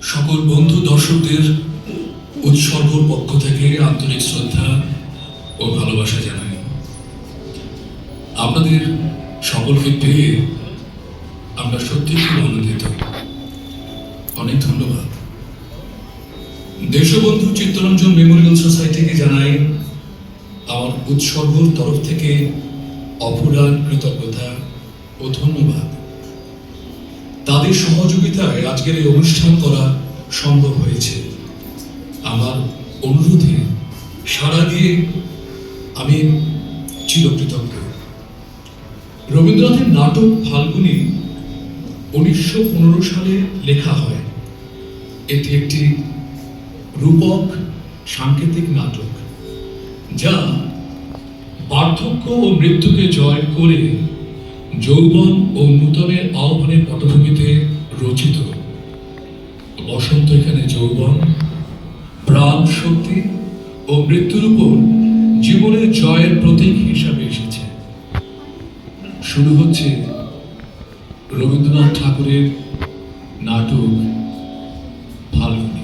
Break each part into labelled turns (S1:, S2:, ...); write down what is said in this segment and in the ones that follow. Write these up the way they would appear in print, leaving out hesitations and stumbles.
S1: সকল বন্ধু দর্শকদের উৎসর্গর পক্ষ থেকে আন্তরিক শ্রদ্ধা ও ভালোবাসা জানাই। আপনাদের সকলকে পেয়ে আমরা সত্যি খুব আনন্দিত। অনেক ধন্যবাদ। দেশবন্ধু চিত্তরঞ্জন মেমোরিয়াল সোসাইটিকে জানাই আমার উৎসর্গর তরফ থেকে অফুরান কৃতজ্ঞতা ও ধন্যবাদ। তাদের সহযোগিতায় আজকের এই অনুষ্ঠান করা সম্ভব হয়েছে। আমার অনুরোধে সাড়া দিয়ে আমি চিরকৃতজ্ঞ। রবীন্দ্রনাথের নাটক ফাল্গুনী 1915 সালে লেখা হয়। এটি একটি রূপক সাংকেতিক নাটক, যা বার্ধক্য ও মৃত্যুকে জয় করে যৌবন ও নূতনের আহ্বানের পটভূমিতে রচিত। বসন্ত এখানে যৌবন, প্রাণ শক্তি ও মৃত্যুর উপর জীবনের জয়ের প্রতীক হিসাবে এসেছে। শুরু হচ্ছে রবীন্দ্রনাথ ঠাকুরের নাটক ফাল্গুনী।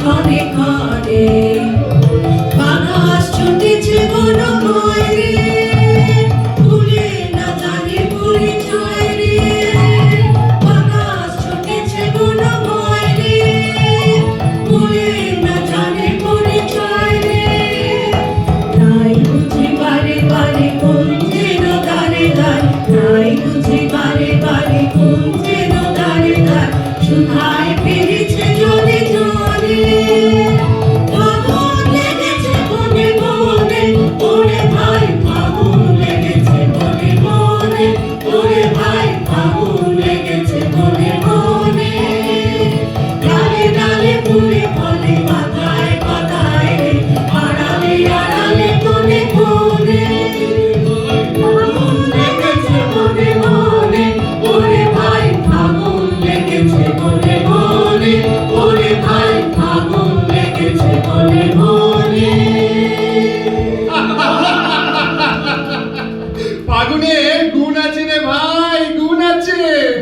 S2: ক্ষণে ক্ষণে বাতাস ছুটেছে বনময় রে, ভুলে না জানে পরিচয় রে, বাতাস ছুটেছে বনময় রে, ভুলে না জানে পরিচয় রে। তাই বুঝি বারে বারে কোন যেন দাঁড়ে দাঁড়, তাই বুঝি বারে বারে কোন যেন দাঁড়ে দাঁড়, সুধায় ফিরেছে জলে জলে। ফাগুন লেগেছে বনে বনে, ওরে ভাই ফাগুন লেগেছে বনে বনে, ওরে ভাই ফাগুন লেগেছে বনে বনে। ডালে ডালে ফুলে ফলে পাতায় পাতায় রে, আড়ালে আড়ালে কোণে কোণে। ফাগুন লেগেছে বনে বনে, ওরে ভাই ফাগুন লেগেছে বনে বনে, ওরে ভাই ফাগুন লেগেছে বনে বনে।
S3: ফাগুনের গুণ আছে রে ভাই, গুণ আছে।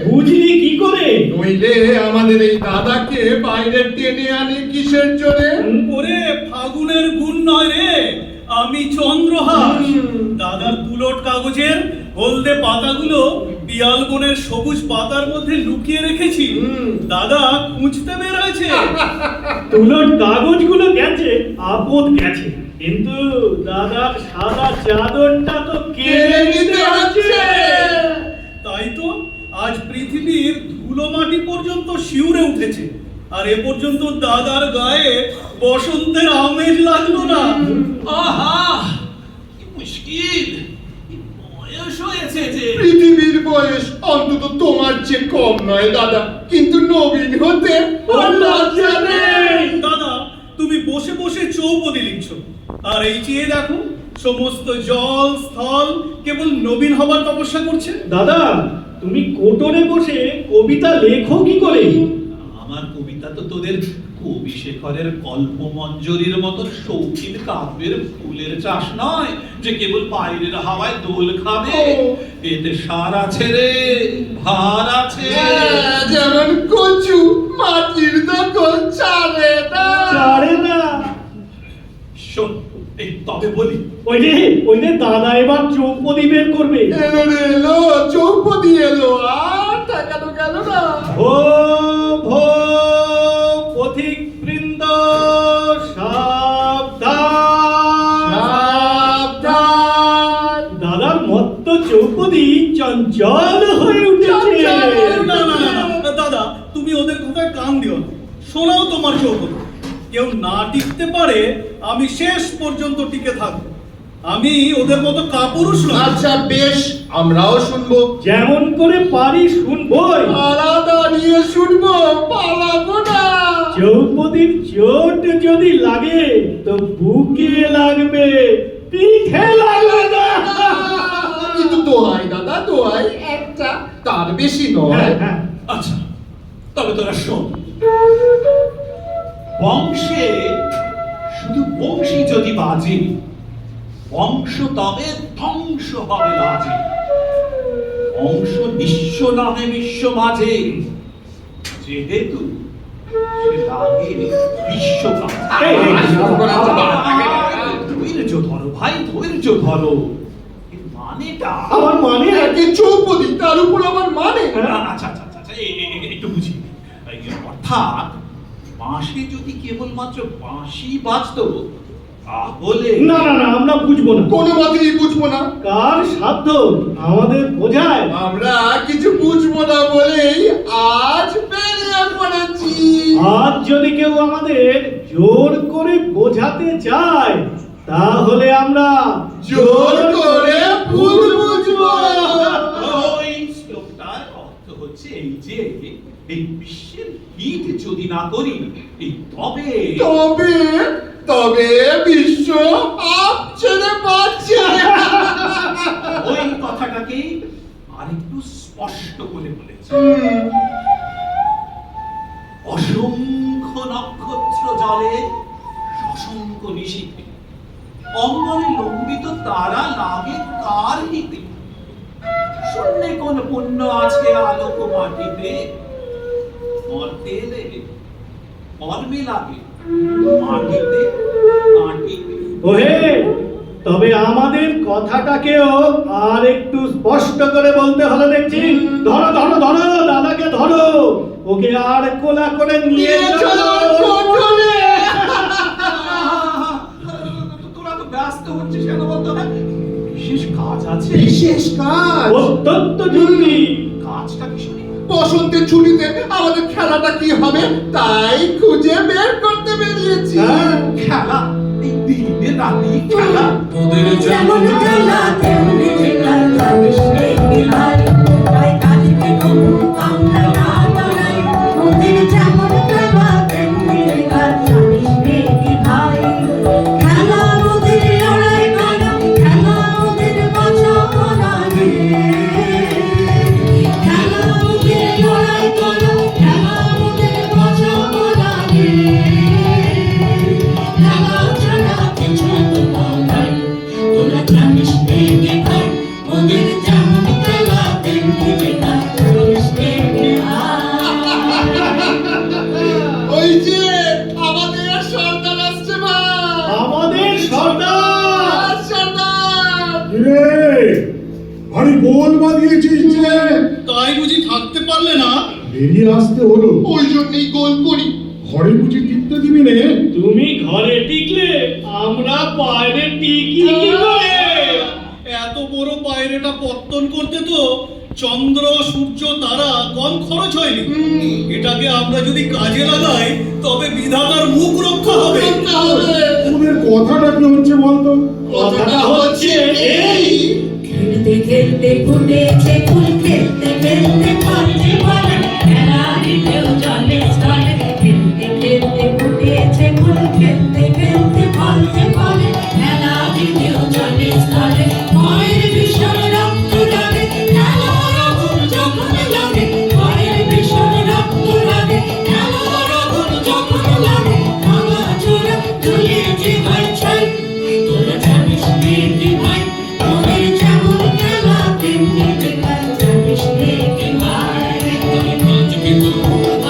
S4: বুঝলি কি করে?
S3: নইলে আমাদের এই দাদাকে বাইরে টেনে আনে কিসের জোরে?
S4: ওরে ফাগুনের গুণ নয় রে, আমি চন্দ্রহাস।
S3: হুম।
S4: দাদার তুলট কাগজের হলদে পাতাগুলো পিয়াল বনের সবুজ পাতার মধ্যে লুকিয়ে রেখেছি।
S3: হুম।
S4: দাদা খুঁজতে বের হয়েছে। তুলট কাগজগুলো গেছে, আপদ গেছে, কিন্তু দাদার সাদা চাদরটা তো
S3: কেড়ে নিতে হচ্ছে।
S4: তাই তো আজ পৃথিবীর ধুলো মাটি পর্যন্ত শিউরে উঠেছে, আর এ পর্যন্ত দাদার গায়ে বসন্তের আমেজ লাগলো না।
S5: আহা কি মুশকিল, কি বয়স হয়েছে যে।
S3: পৃথিবীর বয়স অন্তত তোমার চেয়ে কম নয় দাদা, কিন্তু নবীন হতে ওর লজ্জা নেই।
S4: দাদা তুমি বসে বসে চৌপদী লিখছো, আর এই চেয়ে দেখো সমস্ত জল স্থল কেবল নবীন হবার তপস্যা করছে। দাদা তুমি কোটরে বসে কবিতা লেখো কি করে?
S5: আমার কবিতা তো তোদের কবি শেখরের কল্পমঞ্জরির মতো শৌখিন কাব্যের ফুলের চাষ নয় যে কেবল বাইরের হাওয়ায় দোল খাবে। এতে সার আছে রে, ভার আছে।
S3: হ্যাঁ, যেমন কচু মাটির দখল ছাড়ে না।
S4: পারে না।
S5: শোন, এই তবে বলি,
S4: ওই যে দাদা এবার চৌপদী বের করবে।
S3: এলো রে এলো, চৌপদী এলো, আর টাকানো গেল না।
S4: ভো ভো পথিক বৃন্দ সাবধান।
S3: সাবধান।
S4: দাদার মত্ত চৌপদী চঞ্চল হয়ে উঠেছে।
S3: চঞ্চল হয়ে উঠেছে।
S4: না, না, না, না, দাদা তুমি ওদের কথায় কান দিও না, শোনাও তোমার চৌপদী। কেউ না টিকতে পারে, আমি শেষ পর্যন্ত টিকে থাকবো। আমি ওদের মতো কাপুরুষ নয়।
S3: আচ্ছা বেশ, আমরাও শুনবো।
S4: যেমন করে পারি শুনবই।
S3: আলাদা নিয়ে শুনবো, পালাবো না।
S4: চৌপদীর চোট যদি লাগে তো বুকে লাগবে, পিঠে লাগবে না।
S3: কিন্তু দোহাই দাদা, দোহাই একটা, তার বেশি নয়।
S5: আচ্ছা তবে তোরা শোন, বংশে শুধু বংশী যদি বাজে, বংশ তবে ধ্বংস হবে লাজে। বংশ নিঃস্ব নহে বিশ্ব মাঝে, যেহেতু সে লাগে বিশ্বকাপ।
S4: এই,
S5: ধৈর্য ধরো ভাই, ধৈর্য ধরো। এর মানেটা
S4: আমার মানে
S3: একে চৌপদী, তার উপর আমার মানে।
S5: আচ্ছা আচ্ছা আচ্ছা, একটু বুঝি। অর্থাৎ বাঁশে যদি কেবলমাত্র বাঁশি বাজতো, তাহলে
S4: না না না, আমরা বুঝবো না।
S3: কোনো মতেই বুঝবো না।
S4: কার সাধ্য আমাদের বোঝায়?
S3: আমরা কিছু বুঝবো না বলেই আজ বেরিয়ে পড়েছি।
S4: আজ যদি কেউ আমাদের জোর করে বোঝাতে চায়, তাহলে আমরা
S3: জোর করে ভুল বুঝবো।
S5: ওই শ্লোকটার অর্থ হচ্ছে এই যে, এই বিশ্বের হিত যদি না করি, এই তবে
S3: তবে তবে বিশ্ব আপ ছেড়ে বাঁচছে।
S5: ওই কথাটাকে আরেকটু স্পষ্ট করে বলেছে। অসংখ্য নক্ষত্র জলে, অসংখ্য নিশীথে, অঙ্গনে লম্বিত তারা লাগে কার হিতে? শূন্যে কোন পুণ্য আছে আলোক মাটিতে? মর্তে এলে কর্মে লাগে মাটিতে মাটিতে
S4: ওহে, তবে আমাদের কথাটাকেও আর একটু স্পষ্ট করে বলতে হলো দেখছি। ধরো ধরো ধরো, দাদাকে ধরো, ওকে আর কোলা করে নিয়ে চলো।
S5: তোরা তো ব্যস্ত হচ্ছিস কেন বলতো না? বিশেষ কাজ আছে।
S3: বিশেষ কাজ।
S4: অত্যন্ত জরুরি।
S5: কাজটা কি শুনি?
S3: বসন্তের ছুটিতে আমাদের খেলাটা কি হবে তাই খুঁজে বের করতে বেরিয়েছি।
S4: হ্যাঁ।
S5: খেলা? এই দিনে রাতে খেলা?
S1: তোদের
S2: যেমন খেলা তেমনি জেলা জানিস রে কি ভাই, তাই কাজকে তবু আমরা না বাড়াই। ওদের যেমন খেলা তেমনি জেলা জানিস রে কি ভাই। খেলা ওদের লড়াই করা, খেলা ওদের বোঝাপড়া রে। খেলা ওদের লড়াই করা, খেলা ওদের বোঝাপড়া রে। খেলা ছাড়া কিছু তো নাই, তোরা জানিস রে কি ভাই। ওদের যেমন খেলা তেমনি জেলা জানিস রে কি ভাই।
S3: ওই যে আমাদের সর্দার আসছে ভাই।
S4: আমাদের সর্দার।
S3: সর্দার
S6: রে ভারী গোল বাঁধিয়েছিস যে,
S4: তাই বুঝি থাকতে পারলে না?
S6: বেরিয়ে আসতে হলো।
S3: ওই জন্যই গোল করি।
S6: ঘরে বুঝি টিকতে দিবি নে?
S4: তুমি ঘরে টিকলে আমরা বাইরে টিকি কি করে? এত বড় বাইরেটা পত্তন করতে তো চন্দ্র সূর্য তারা কম খরচ হয়নি। এটাকে আমরা যদি কাজে লাগাই তবে বিধাতার মুখ রক্ষা হবে।
S3: তাহলে
S6: তোদের কথাটা কি হচ্ছে বলতো?
S3: কথাটা হচ্ছে এই,
S2: খেলতে খেলতে ফুটেছে ফুল, খেলতে খেলতে ফলছে ফল, খেলা দিতেও জলে স্থলে। খেলতে খেলতে ফুটেছে ফুল, খেলতে খেলতে ফলছে ফল, খেলা দিতেও জলে স্থলে। মায়ের ভীষণ রক্ত লাগে, খেলার আগুন যখন লাগে। মায়ের ভীষণ রক্ত লাগে, খেলার আগুন যখন লাগে। ভাঙা চূড়া ঝুলিয়েছে ভাই ছাই, তোরা জানিস রে কি ভাই। ওদের যেমন খেলা তেমনি জেলা জানিস রে কি ভাই।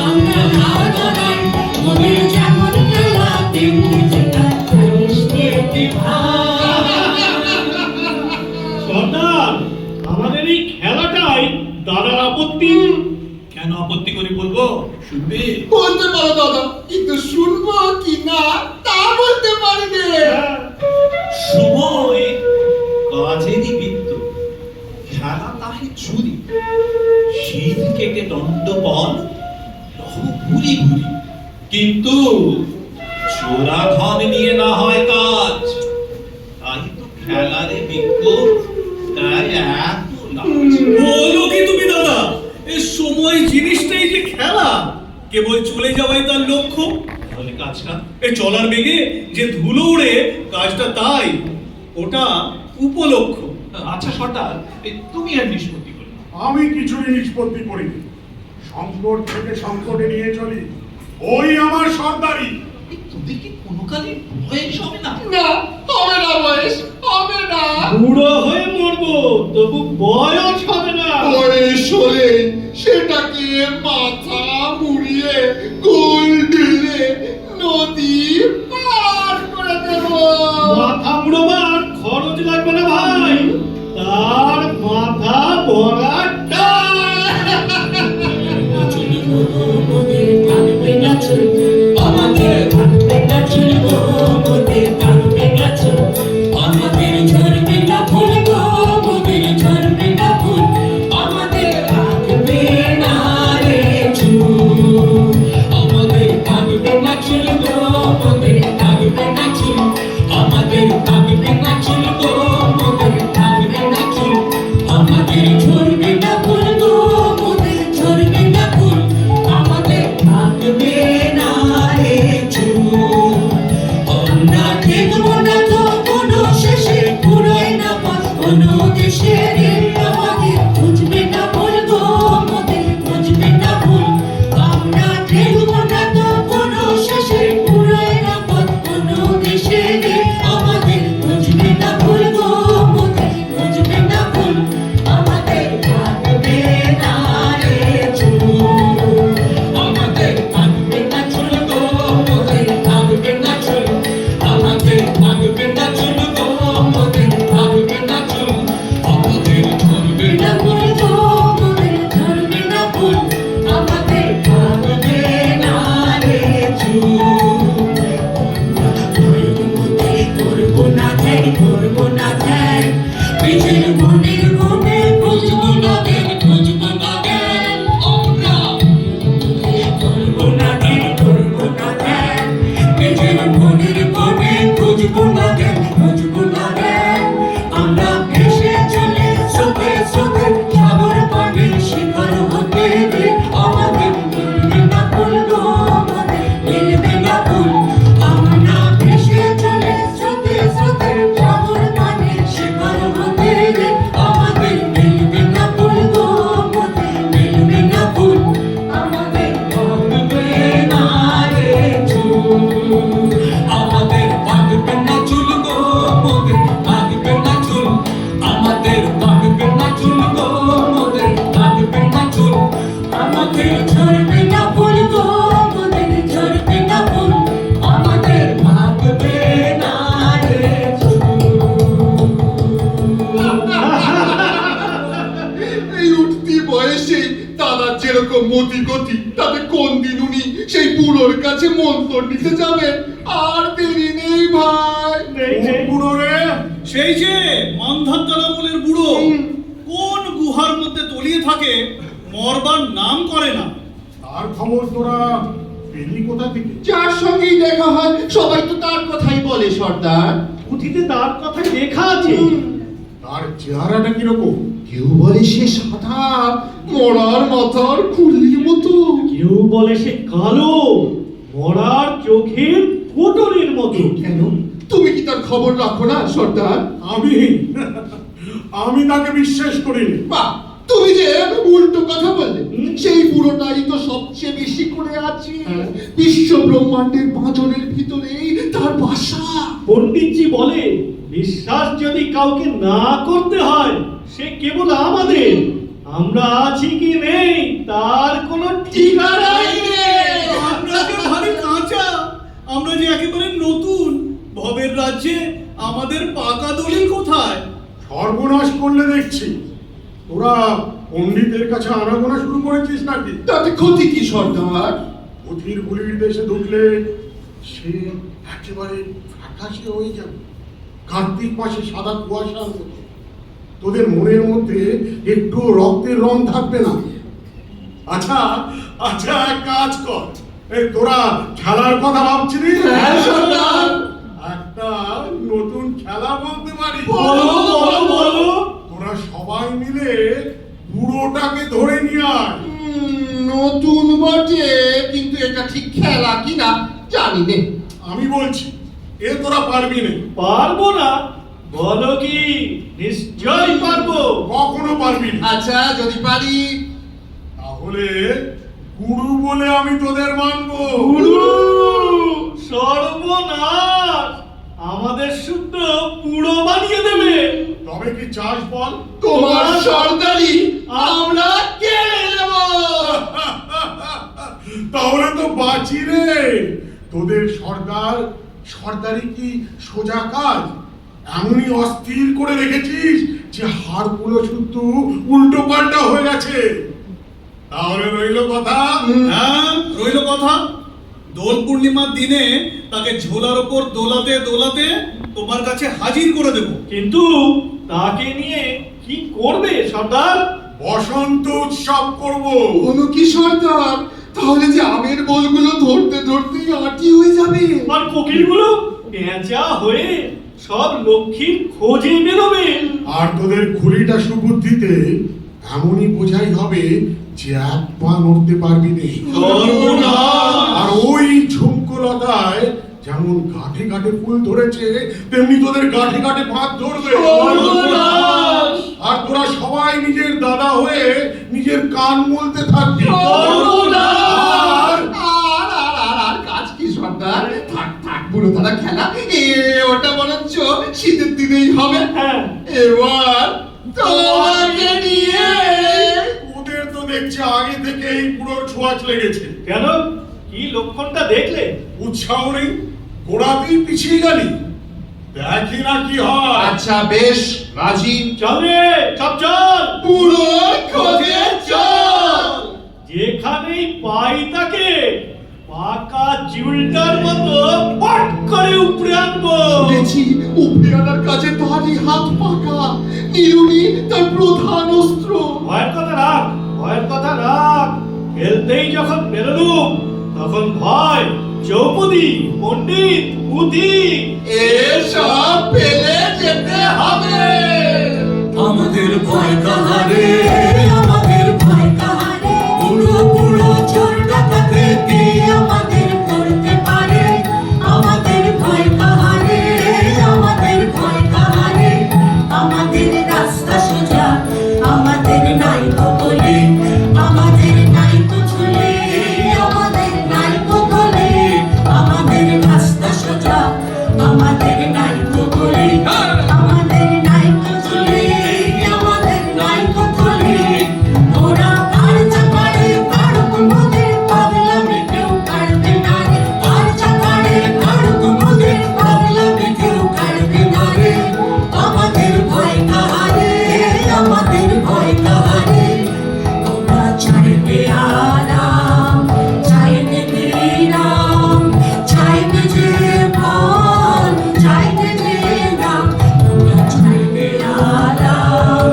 S2: আমরা না দাঁড়াই, ওদের যেমন খেলা তেমনি জেলা জানিস রে কি ভাই।
S4: সর্দার, আমাদের এই খেলাটাই দাদার আপত্তি।
S5: কেন আপত্তি করে বলবো? শুনবি?
S3: বলতে পারো দাদা, কিন্তু শুনবো কি না তা বলতে পারি রে।
S5: সময় কাজেরই বৃত্ত, খেলা তাহে ছুরি। শীত কেটে দণ্ড বল, লহ ঘুরি ঘুরি। কিন্তু চোরা ধন নিয়ে না হয় কাজ। তাই তো খেলারে বিক্ষোভ, তাই এত লাজ।
S4: বলো কি তুমি দাদা? এই সময় জিনিসটাই যে খেলা, কেবল চলে যাওয়াই তার লক্ষ্য।
S5: তাহলে কাজটা?
S4: এই চলার বেগে যে ধুলো উড়ে কাজটা, তাই ওটা উপলক্ষ।
S5: আচ্ছা সর্দার, তুমি আর নিষ্পত্তি করো।
S6: আমি কিছুই নিষ্পত্তি করিনি। সংকট থেকে সংকটে নিয়ে চলি, ওই আমার সর্দারি।
S5: তোদের কি কোনো কালে বয়স হবে না?
S3: না, হবে না বয়স, হবে না।
S4: বুড়ো হয়ে মরবো, তবু বয়স হবে না।
S3: বয়স হলে সেটাকে মাথা মুড়িয়ে গোল ঢেলে নদী পার করে দেব।
S4: মাথা মুড়োবার খরচ লাগবে না ভাই, তার মাথা ভরা
S2: ওদের থাকবে না চুল, আমাদের থাকবে না চুল গো। ওদের থাকবে না চুল, আমাদের ঝরবে না ফুল গো। ওদের ঝরবে না ফুল, আমাদের থাকবে না রে চুল। সাগরের পানে খুঁজবো না জ্ঞান, খুঁজবো না জ্ঞান। আমরা ভেসে চলে স্রোতে স্রোতে সাগর পানে শিখর হতে রে আমাদের মিলবে না কুল গো, আমাদের মিলবে না কুল। আমরা ভেসে চলে স্রোতে স্রোতে সাগর পানে শিখর হতে রে আমাদের মিলবে না কুল গো, আমাদের মিলবে না কুল। আমাদের ভাঙবে না রে চুল,
S1: আমাদের ভাঙবে না চুল গো মোদের, ভাঙবে না চুল। আমাদের ভাঙবে না চুল গো মোদের, ভাঙবে না চুল।
S2: আমাদের ঝরবে না ফুল গো, আমাদের ঝরবে না ফুল। আমাদের ভাঙবে না রে চুল।
S3: এই উঠতি বয়সে দাদার যেরকম মতি গতি, তাতে কোন দিন উনি সেই বুড়োর কাছে মন্তর নিতে যাবেন? আর দেরি নেই ভাই।
S6: বুড়ো রে,
S4: সেই যে মান্ধাত্তার আমলের বুড়ো কোন গুহার মধ্যে তলিয়ে থাকে, মরবার নাম করে না।
S6: তার খবর তোরা পেলি কোথা থেকে?
S3: যার সঙ্গেই দেখা হয় সবাই তো তার কথাই বলে সর্দার।
S4: পুঁথিতে তার কথা লেখা আছে।
S6: তার চেহারাটা কিরকম?
S3: কেউ বলে সে সাদা, মরার মাথার খুলির মতো।
S4: কেউ বলে সে কালো, মরার চোখের ফোটনের মতো।
S3: কেন, তুমি কি তার খবর রাখো না সর্দার?
S6: আমি তাকে বিশ্বাস করিনি।
S3: বাহ, তুমি যে উল্টো কথা বললে। সেই বুড়োটাই তো সবচেয়ে বেশি করে আছে। বিশ্ব ব্রহ্মাণ্ডের পাঁজরের ভিতরেই তার বাসা।
S4: পণ্ডিতজি বলে বিশ্বাস যদি কাউকে না করতে হয়, সে কেবল আমাদের। আমরা আছি কি নেই তার কোনো ঠিকানাই নেই। আমরা যে ভারী কাঁচা, আমরা যে একেবারে নতুন। ভবের রাজ্যে আমাদের পাকা দলিল কোথায়?
S6: সর্বনাশ করলে দেখছি। তোরা পণ্ডিতের কাছে আনাগোনা শুরু করেছিস নাকি?
S3: তাতে ক্ষতি কি সর্দার?
S6: অধীর গুলির দেশে ঢুকলে সে একেবারে ফ্যাকাশে হয়ে যাবে, কার্তিক মাসে সাদা কুয়াশার মতো। তোদের মনের মধ্যে একটু রক্তের রং থাকবে না। আচ্ছা আচ্ছা, এক কাজ কর, এই তোরা খেলার কথা ভাবছিলি?
S3: হ্যাঁ, সর্দার।
S6: একটা নতুন খেলা বলতে পারি।
S4: বলো, বলো, বলো।
S6: তোরা সবাই মিলে বুড়োটাকে ধরে নিয়ে আয়।
S3: নতুন বটে, কিন্তু এটা ঠিক খেলা কিনা জানি নে।
S6: আমি বলছি, এ তোরা পারবি না।
S4: পারবো না? বলো কি? নিশ্চয়ই পারবো।
S6: কখনো পারবি না।
S3: আচ্ছা, যদি পারি
S6: তাহলে গুরু বলে আমি তোদের মানবো।
S4: গুরু! সর্বনাশ! আমাদের শুদ্ধ বুড়ো বানিয়ে দেবে।
S6: তবে কি চাস বল?
S3: তোমার সর্দারি আমরা কেড়ে নেব।
S6: তাহলে তো বাঁচি রে। তোদের সর্দারি কি সোজা কাজ? এমনই অস্থির করে রেখেছিস যে হাড়গুলো শুদ্ধ উল্টো পাল্টা হয়ে গেছে। তাহলে রইল কথা।
S4: হ্যাঁ, রইল কথা। দোল পূর্ণিমার দিনে তাকে ঝোলার ওপর দোলাতে দোলাতে তোমার কাছে হাজির করে দেব। কিন্তু তাকে নিয়ে কি করবে সর্দার?
S6: বসন্ত উৎসব করব।
S3: কোনো কি সর্দার? তাহলে যে আমের বোলগুলো ধরতে ধরতেই আটি হয়ে যাবে।
S4: আর কোকিলগুলো পেঁচা হয়ে সব লক্ষ্মীর খোঁজে বেরোবে।
S6: আর তোদের খুলিটা সুবুদ্ধিতে এমনই বোঝাই হবে যে এক পা নড়তে পারবি না।
S4: সর্বনাশ!
S6: আর ওই ঝুমকোলতায় যেমন গাঁঠে গাঁঠে ফুল ধরেছে, তেমনি তোদের গাঁঠে গাঁঠে ভাত ধরবে।
S4: সর্বনাশ!
S6: আর তোরা সবাই নিজের দাদা হয়ে নিজের কান মলতে থাকবি। আর
S3: আর কাজ কি সর্দার? থাক থাক, বুড়ো তারা খেলা ওটা বরঞ্চ শীতের দিনেই হবে।
S4: হ্যাঁ।
S3: এবার তোমাকে নিয়ে
S6: ওদের তো দেখছি আগে থেকেই পুরো ছোঁয়াচ লেগেছে।
S4: কেন? কি লক্ষণটা দেখলে?
S6: উৎসাহ নেই, গোড়াতেই পিছিয়ে গেলি। দেখি না কি হয়।
S3: আচ্ছা বেশ, রাজি।
S4: চল রে, চল চল।
S3: পুরো খোঁজে চল।
S4: যেখানেই পাই তাকে পাকা চিউলটার মতো পট করে উপরে আনবো।
S3: শুনেছি উপরে আনার কাজে তারই হাত পাকা। নিরুনি তার প্রধান অস্ত্র।
S4: ভয়ের কথা রাখ, ভয়ের কথা রাখ। খেলতেই যখন বেরোলুম তখন ভয় চৌপদী, পণ্ডিত, পুঁথি।
S3: এসব পেলে যেতে হবে।
S1: আমাদের ভয় কাহারে,
S2: আমাদের ভয় কাহারে,
S1: বুড়ো বুড়ো চোর ডাকাতে
S2: কে আমাদের করতে পারে? আমাদের ভয় কাহারে, আমাদের ভয় কাহারে, আমাদের রাস্তা সোজা, আমাদের নাই তো গলি, আমাদের নাই তো চলে, আমাদের নাই তো গলি, আমাদের রাস্তা সোজা, আমাদের নাই তো গলি, আমাদের নাই তো চলে, আমাদের নাই তো গলি। ওরা কার চাকারে কারুক মোদের পাগলামি কেউ কাটবে না রে, কার চাকারে কারুক মোদের পাগলামি কেউ কাটবে না রে। আমাদের ভয় কাহারে, আমাদের ভয় কাহারে, ওরা চাইবে আরাম, চাইবে বিরাম, চাইবে যে ফল, চাইবে যে নাম। ওরা চাইবে আরাম,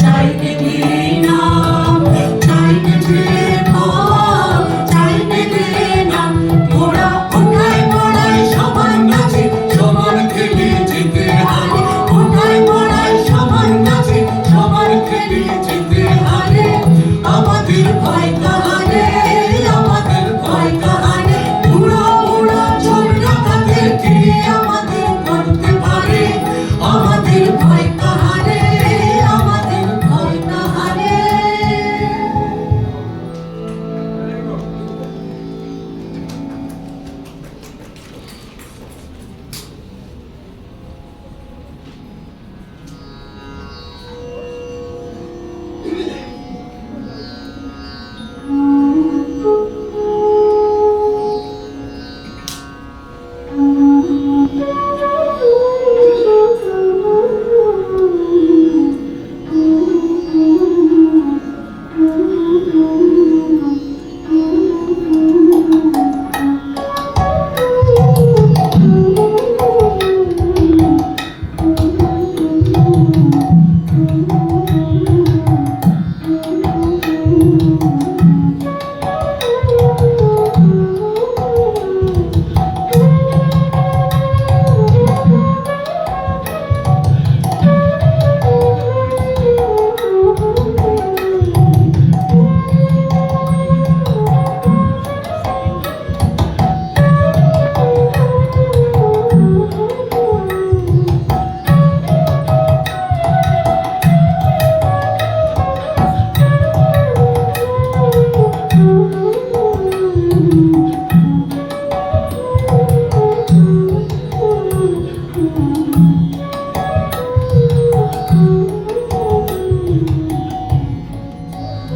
S2: চাইবে বিরাম, চাইবে যে ফল, চাইবে যে নাম। ওরা ওঠায় পড়ায় সমান নাচে,
S1: সমান খেলে যেতে
S2: হারে, ওঠায় পড়ায় সমান নাচে, সমান খেলে যেতে হারে। আমাদের ভয় কাহারে, আমাদের ভয় কাহারে, বুড়ো বুড়ো চোর ডাকাতে কে আমাদের করতে পারে? আমাদের ভয় কাহারে, আমাদের ভয় কাহারে।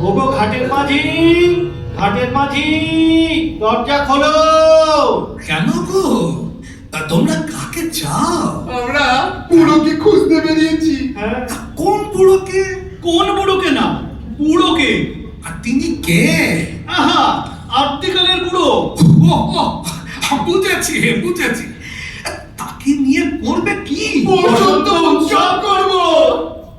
S4: ওগো ঘাটের মাঝি, ঘাটের মাঝি, দরজা খোলো।
S1: কেন গো? তা তোমরা কাকে চাও?
S3: আমরা পুরোকে খুঁজতে বেরিয়েছি।
S4: হ্যাঁ,
S1: কোন বুড়োকে?
S4: কোন বুড়োকে না, বুড়োকে।
S1: আর তিনি কে?
S4: আহা, আর্তিকালের বুড়ো।
S1: ও, ও, বুঝেছি বুঝেছি। তাকে নিয়ে করবে কি?
S3: বসন্ত উৎসব করবো।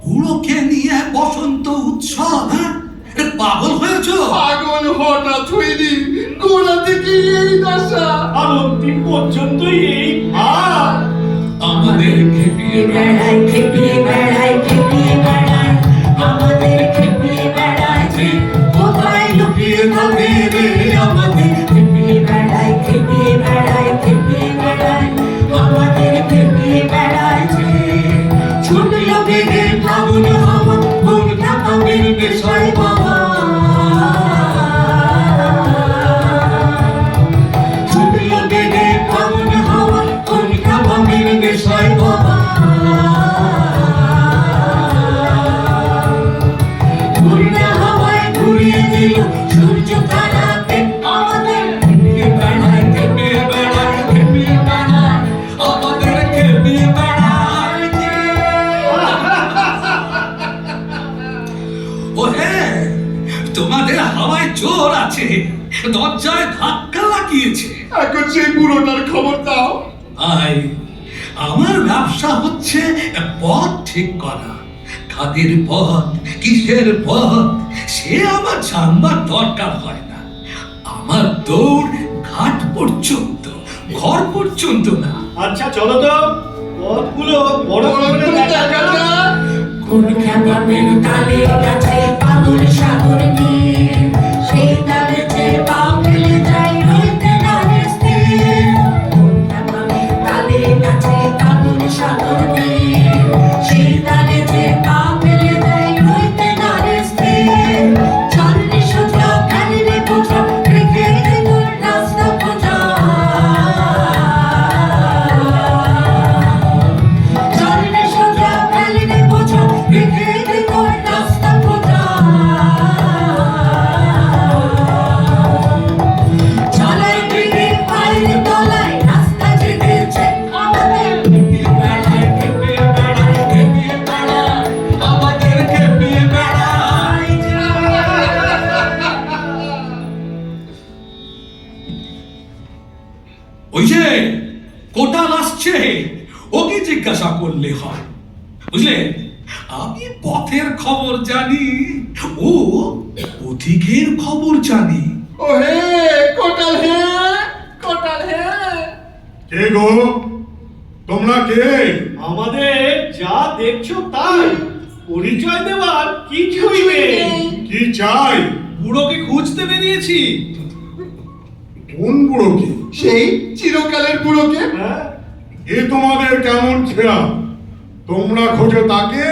S1: বুড়োকে নিয়ে বসন্ত উৎসব? হ্যাঁ, এ পাগল হয়েছো?
S3: পাগল হঠাৎ হইনি, গোড়া থেকে এই দশা।
S4: আর অন্তিম পর্যন্তই এই হার।
S1: আমাদের খেপিয়ে
S2: বেড়ায় খেপিয়ে বেড়ায়, খেপিয়ে বেড়ায়, আমাদের খেপিয়ে বেড়ায় যে, কোথায় লুকিয়ে থাকে রে আমাদের? খেপিয়ে বেড়ায়, খেপিয়ে বেড়ায়, খেপিয়ে বেড়ায়, আমাদের খেপিয়ে বেড়ায় যে। ছুটলো বেগে ফাগুন হাওয়া, কোন ঠাকুরের বিষয় বাবা। ছুটলো বেগে ফাগুন হাওয়া, কোন ঠাকুরের বিষয় বাবা। ঘুরনা হাওয়ায় ঘুরিয়ে দিল সূর্য তারাকে, আমাদের খেপিয়ে বেড়ায়, খেপিয়ে বেড়ায়, খেপিয়ে বেড়ায়, আমাদের খেপিয়ে বেড়ায় যে।
S1: ও হ্যাঁ, তোমাদের হাওয়ায় জোর আছে, দরজায় ধাক্কা লাগিয়েছে।
S3: এখন সেই বুড়োটার খবর দাও।
S1: ভাই, আমার ব্যবসা হচ্ছে পথ ঠিক করা। কাদের পথ, কিসের পথ, সে আমার জানবার দরকার হয় না। আমার দৌড় ঘাট পর্যন্ত। ঘর পর্যন্ত না।
S4: আচ্ছা চলো তো পথগুলো বড়
S3: বড়
S4: করে
S3: করে
S4: দেখা
S3: দেখা
S4: যাক।
S3: যাক।
S2: কোন খেপামের তালে গাছে পাগল সাগর নীল, সেই তালে যে পা ফেলে যায় হইতে নারে স্থির। কোন খেপামের তালে গাছে পাগল সাগর নীল, সেই তালে যে পা ফেলে যায় হইতে নারে স্থির। চলনি সোজা কালিনে বোঝা রেখে তোর রাস্তা খোঁজা, চলনি সোজা কালিনে বোঝা রেখে তোর রাস্তা খোঁজা। চলায় বেগে পায়ের তলায় রাস্তা জেগেছে আমাদের খেপিয়ে বেড়ায়, খেপিয়ে বেড়ায়, খেপিয়ে বেড়ায়।
S1: আমাদের খেপিয়ে বেড়ায়। ওই যে কোটাল আসছে, ওকে জিজ্ঞাসা করলে হয়, বুঝলে? আমি পথের খবর জানি, ও পথিকের খবর জানি।
S3: ও হে কোটাল হে, কোটাল হে।
S6: কে গো, তোমরা কে?
S4: আমাদের যা দেখছো তাই, পরিচয় দেওয়ার কিছুই নেই।
S6: কি চাই?
S4: বুড়োকে খুঁজতে বেরিয়েছি।
S6: কোন বুড়োকে?
S3: সেই চিরকালের বুড়োকে।
S4: হ্যাঁ,
S6: এ তোমাদের কেমন ছেড়া? তোমরা খোঁজো তাকে,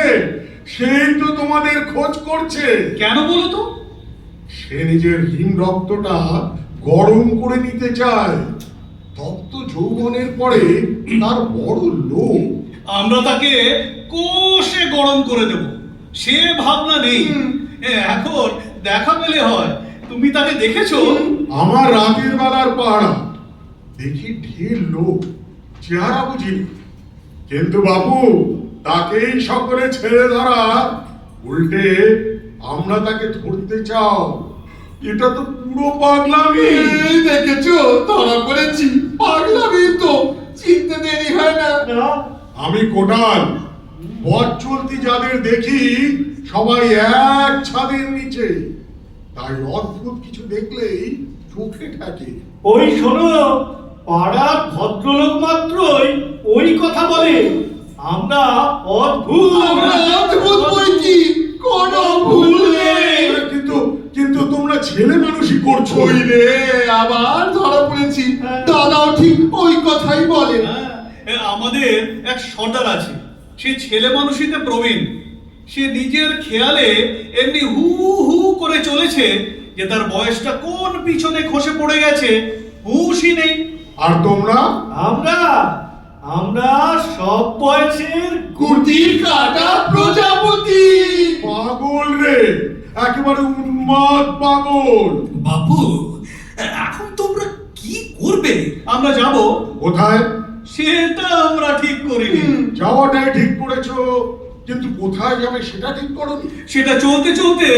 S6: সেই তো তোমাদের খোঁজ করছে।
S4: কেন বলো তো?
S6: সে নিজের হিম রক্তটা গরম করে নিতে চায়। তপ্ত যৌবনের পরে তার বড় লোভ।
S4: আমরা তাকে কোষে গরম করে দেব, সে ভাবনা নেই। এখন দেখা পেলে হয়। তুমি তাকে দেখেছো?
S6: আমার রাতের বেলার পাহারা দেখি ঢের লোক, চেহারা বুঝিনি, কিন্তু বাবু তাকেই সকলে ছেড়ে ধরা, উল্টে আমরা তাকে ধরতে চাও, এটা তো পুরো পাগলামি।
S3: এই দেখেছো, ধরা পড়েছি। পাগলামি তো, চিনতে দেরি হয় না।
S4: না,
S6: আমি কোটাল, পথ চলতি যাদের দেখি সবাই এক ছাদের নিচে, তাই অদ্ভুত কিছু দেখলেই চোখে ঠেকে।
S4: ওই শোনো, পাড়ার ভদ্রলোক মাত্রই ওই কথা বলে। আমরা অদ্ভুত।
S3: আমরা অদ্ভুত বই কি, কোনো ভুল নেই।
S6: কিন্তু কিন্তু তোমরা ছেলে মানুষই করছো।
S3: ওই রে, আবার ধরা পড়েছি। দাদাও ঠিক ওই কথাই বলে।
S4: হ্যাঁ, আমাদের এক সর্দার আছে, সে ছেলে মানুষিতে প্রবীণ। সে নিজের খেয়ালে এমনি হু হু করে চলেছে যে তার বয়সটা কোন পিছনে খসে পড়ে গেছে হুঁশই নেই।
S6: আর তোমরা?
S4: আমরা আমরা সব বয়সের
S3: গুটি কাটা প্রজাপতি।
S6: পাগল রে, একেবারে উন্মাদ পাগল।
S1: বাবু, এখন তোমরা কি করবে?
S4: আমরা যাব,
S6: কোথায়?
S4: সেটা আমরা ঠিক করিনি।
S6: যাওয়াটাই ঠিক করেছো, কিন্তু কোথায় যাবে সেটা ঠিক করোনি।
S4: সেটা চলতে চলতে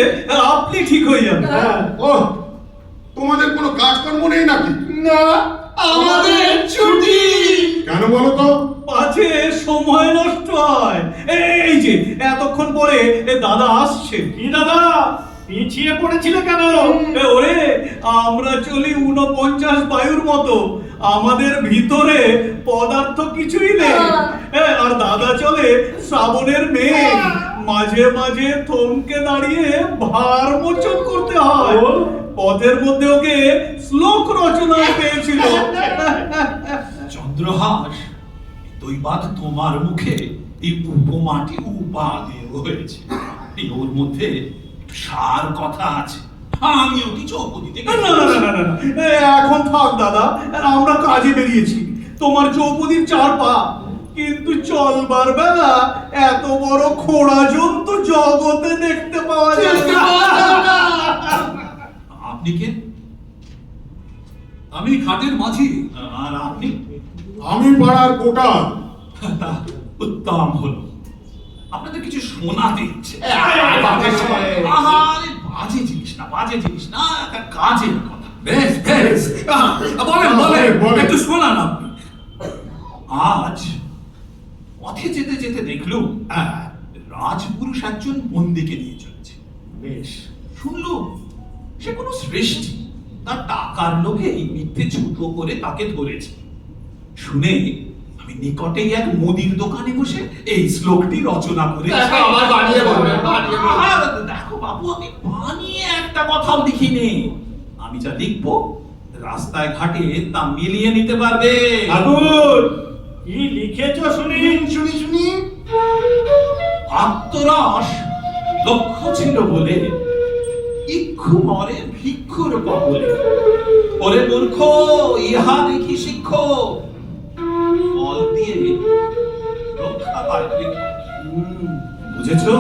S4: আপনি ঠিক হয়ে যাবে। হ্যাঁ,
S6: ও, তোমাদের কোনো কাজকর্ম নেই নাকি?
S3: না, আমাদের ছুটি।
S6: কেন বলো তো?
S4: পাছে সময় নষ্ট হয়। এই যে এতক্ষণ পরে দাদা আসছে। কি দাদা, পিছিয়ে পড়েছিলে কেন? ওরে, আমরা চলি 49 বায়ুর মতো, আমাদের ভিতরে পদার্থ কিছুই নেই। আর দাদা চলে শ্রাবণের মেঘ, মাঝে মাঝে থমকে দাঁড়িয়ে ভার মোচন করতে হয়। পথের মধ্যে ওকে শ্লোক রচনা পেয়েছিল।
S5: চন্দ্রহাস, দৈবাত তোমার মুখে এই উপমাটি উপাদেয় হয়েছে। এই ওর মধ্যে সার কথা আছে, আমিও কি চৌপদিতে
S4: না না না না না না, এখন থাক দাদা, আমরা কাজে বেরিয়েছি। তোমার চৌপদীর 4 পা, কিন্তু চলবার বেলা এত বড় খোড়া জন্তু জগতে দেখতে পাওয়া যায় না।
S5: আপনি কে?
S1: আমি খাটের মাঝি।
S5: আর আপনি?
S6: আমি পাড়ার কোটাল।
S5: উত্তম হলো, আপনাদের কিছু শোনাতে ইচ্ছে। বাজে জিনিস না, বাজে জিনিস না, একটা কাজের কথা।
S1: বেশ বেশ, বলেন বলেন, একটু শোনান আপনি।
S5: আজ পথে যেতে যেতে দেখলুম রাজপুরুষ একজন বন্দিকে নিয়ে চলেছে। বেশ শুনলুম সে কোনো সৃষ্টি, তার টাকার লোভে এই মিথ্যে ছোট করে তাকে ধরেছে। শুনে আমি নিকটেই এক মুদির দোকানে বসে এই শ্লোকটি রচনা করেছি।
S3: দেখো, আবার বানিয়ে বলবে, বানিয়ে বলবে।
S5: আহা, দেখো বাবু, আমি বানিয়ে একটা কথাও লিখিনি। আমি যা লিখবো রাস্তায় ঘাটে তা মিলিয়ে নিতে পারবে।
S4: ঠাকুর কি লিখেছো শুনি?
S3: শুনি শুনি।
S5: আত্মরস লক্ষ্য ছিল বলে ইক্ষু মরে ভিক্ষুর কবলে। ওরে মূর্খ, ইহা দেখি শিক্ষ, ফল দিয়ে রক্ষা পায় বৃক্ষ। বুঝেছো?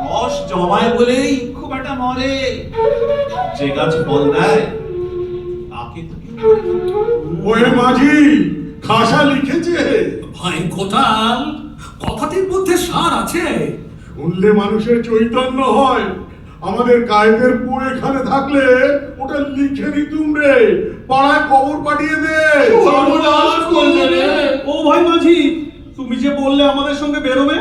S5: রস জমায় বলেই ইক্ষু বেটা মরে। যে গাছ ফল দেয় তাকে তুমি
S6: ওরে মাঝি, খাসা লিখেছে।
S1: ভাই কোটাল, কথাটির মধ্যে সার আছে।
S6: শুনলে মানুষের চৈতন্য হয়। আমাদের কায়েদের পো এখানে থাকলে ওটা লিখে নিতুম রে, পাড়ায় খবর পাঠিয়ে দে।
S3: সর্বনাশ করলে রে।
S4: ও ভাই মাঝি, তুমি যে বললে আমাদের সঙ্গে বেরোবে,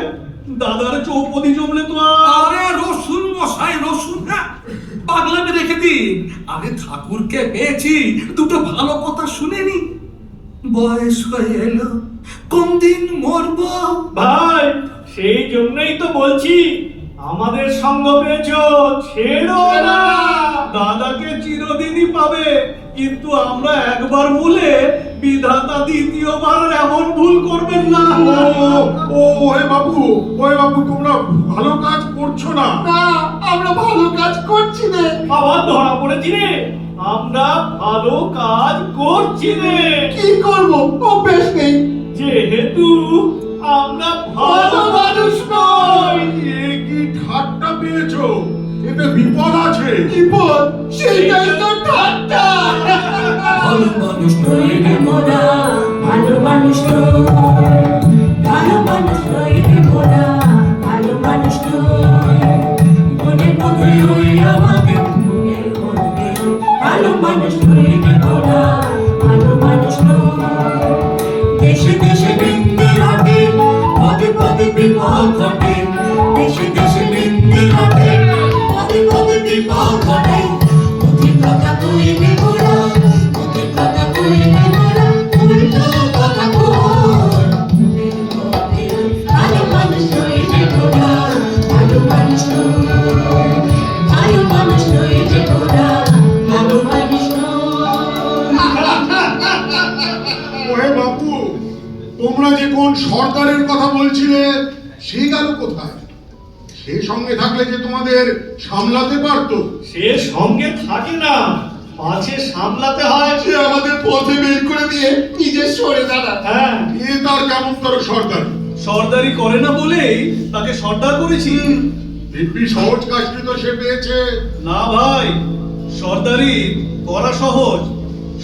S4: দাদার চৌপদি জমলে তো আর।
S1: আরে রসুন মশাই, রসুন না, পাগলামে রেখে দিন। আরে ঠাকুরকে পেয়েছি, দুটো ভালো কথা শুনেনি। বয়স হয়ে এলো, কোন দিন মরবো।
S4: ভাই সেই জন্যই তো বলছি, আমাদের সঙ্গ পেয়েছো, ছেড়ো না। দাদাকে চিরদিনই পাবে, কিন্তু আমরা একবার ভুলে বিধাতা দ্বিতীয়বার এমন ভুল করবেন না।
S6: ওহে বাবু, ওহে বাবু, তোমরা ভালো কাজ করছো না।
S3: না, আমরা ভালো কাজ করছি না।
S4: আবার ধরা পড়েছি রে, আমরা ভালো কাজ করছি রে।
S3: কি করবো, অভ্যেস নেই।
S4: যেহেতু আমরা
S3: ভালো
S4: ভালো
S3: মানুষ নই।
S6: এ কি ঠাট্টা পেয়েছো? এতে বিপদ আছে।
S3: বিপদ, সেইটাই তো ঠাট্টা।
S1: ভালো মানুষ নই
S2: নই রে মোরা, ভালো মানুষ নই। ভালো মানুষ নই রে মোরা, ভালো মানুষ নই। মনের মধ্যে ওই আমাদের মনের মধ্যে ভালো মানুষ নই রে মোরা, ভালো মানুষ নই। দেশে দেশে নিন্দে ঘটে, পদে পদে বিপদ ঘটে। দেশে দেশে নিন্দে ঘটে, পদে পদে বিপদ ঘটে। বুদ্ধির কথা কইবে মোরা, বুদ্ধির কথা কইবে মোরা, উল্টো কথা কই। ভালো মানুষ নই রে মোরা, ভালো মানুষ নই। ভালো মানুষ নই রে মোরা, ভালো মানুষ নই।
S6: ওহে বাপু, তোমরা যে কোন সরকারের কথা বলছিলে সে গেল কোথায়? সে সঙ্গে থাকলে যে তোমাদের সামলাতে পারতো।
S4: সে সঙ্গে থাকে না, পাছে সামলাতে হয়।
S3: সে আমাদের পথে বের করে দিয়ে নিজের সরে দাঁড়া।
S4: হ্যাঁ,
S6: এ তার কেমন তোর সরকার?
S4: সর্দারি করে না বলেই তাকে সর্দার করেছি।
S6: দিব্যি সহজ কাজটি তো সে পেয়েছে।
S4: না ভাই, সর্দারি করা সহজ,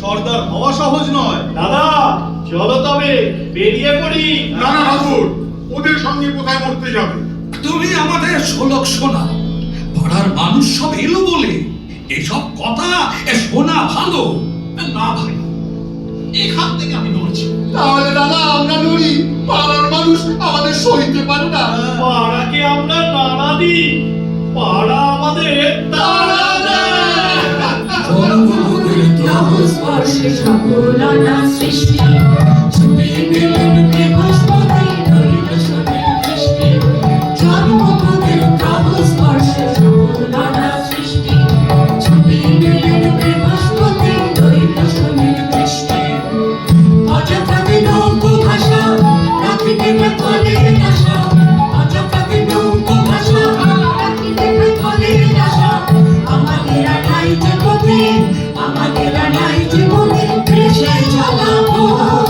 S4: সর্দার হওয়া সহজ নয়। দাদা চলো তবে বেরিয়ে পড়ি।
S6: না না ঠাকুর, ওদের সঙ্গে কোথায় মরতে যাবে?
S1: তুমি আমাদের শোলক শোনা। পাড়ার মানুষ সব এলো বলে এসব কথা শোনা ভালো
S5: না ভাই, এখান থেকে আমি নড়ছি।
S3: তাহলে দাদা আমরা নড়ি, পাড়ার মানুষ আমাদের সইতে পারে না।
S4: পাড়াকে আমরা নাড়া দিই, পাড়া আমাদের তাড়া দেয়।
S2: লৌহ স্পর্শে সকলনা সৃষ্টি, ছুঁয়ে দিলেন প্রেমস্পদে ধরিল শোনেন দৃষ্টি। জন্মপদের লৌহ স্পর্শে সকলনা সৃষ্টি, ছুঁয়ে দিলেন প্রেমস্পদে ধরিল শোনেন দৃষ্টি। অযথাতে নৌকো ভাষা, রাখিতে না কলের আশা। অযথাতে নৌকো ভাষা, রাখিতে না কলের আশা। আমাদের নাই যে পথে, আমাদের নাই জীবনে ভেসে চলা পথ।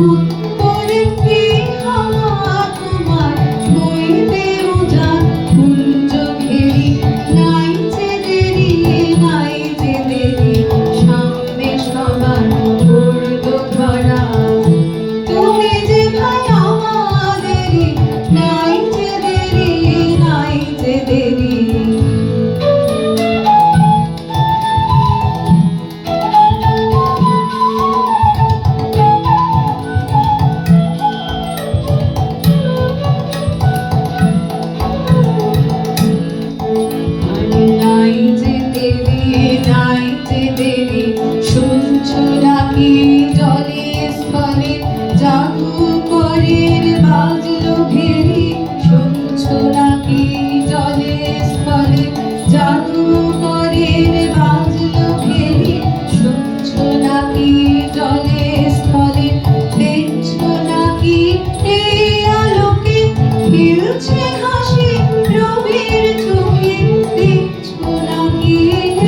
S2: উত্তরে কি হাওয়া তোমার বইতে উজান কুঞ্জ ঘেরি নাই যে দেরি নাই যে দেরি সামনে সবার পড়লো ধরা তুমি যে ভাই আমাদেরই নাই যে দেরি নাই যে দেরি নাই যে দেরি নাই যে দেরি শুনছো নাকি জলে স্থলে জাদুকরের বাজলো ভেরি শুনছো নাকি জলে স্থলে জাদুকরের বাজলো ভেরি শুনছো নাকি জলে স্থলে দেখছো নাকি এই আলোকে খেলছে হাসি রবির চোখে দেখছো নাকি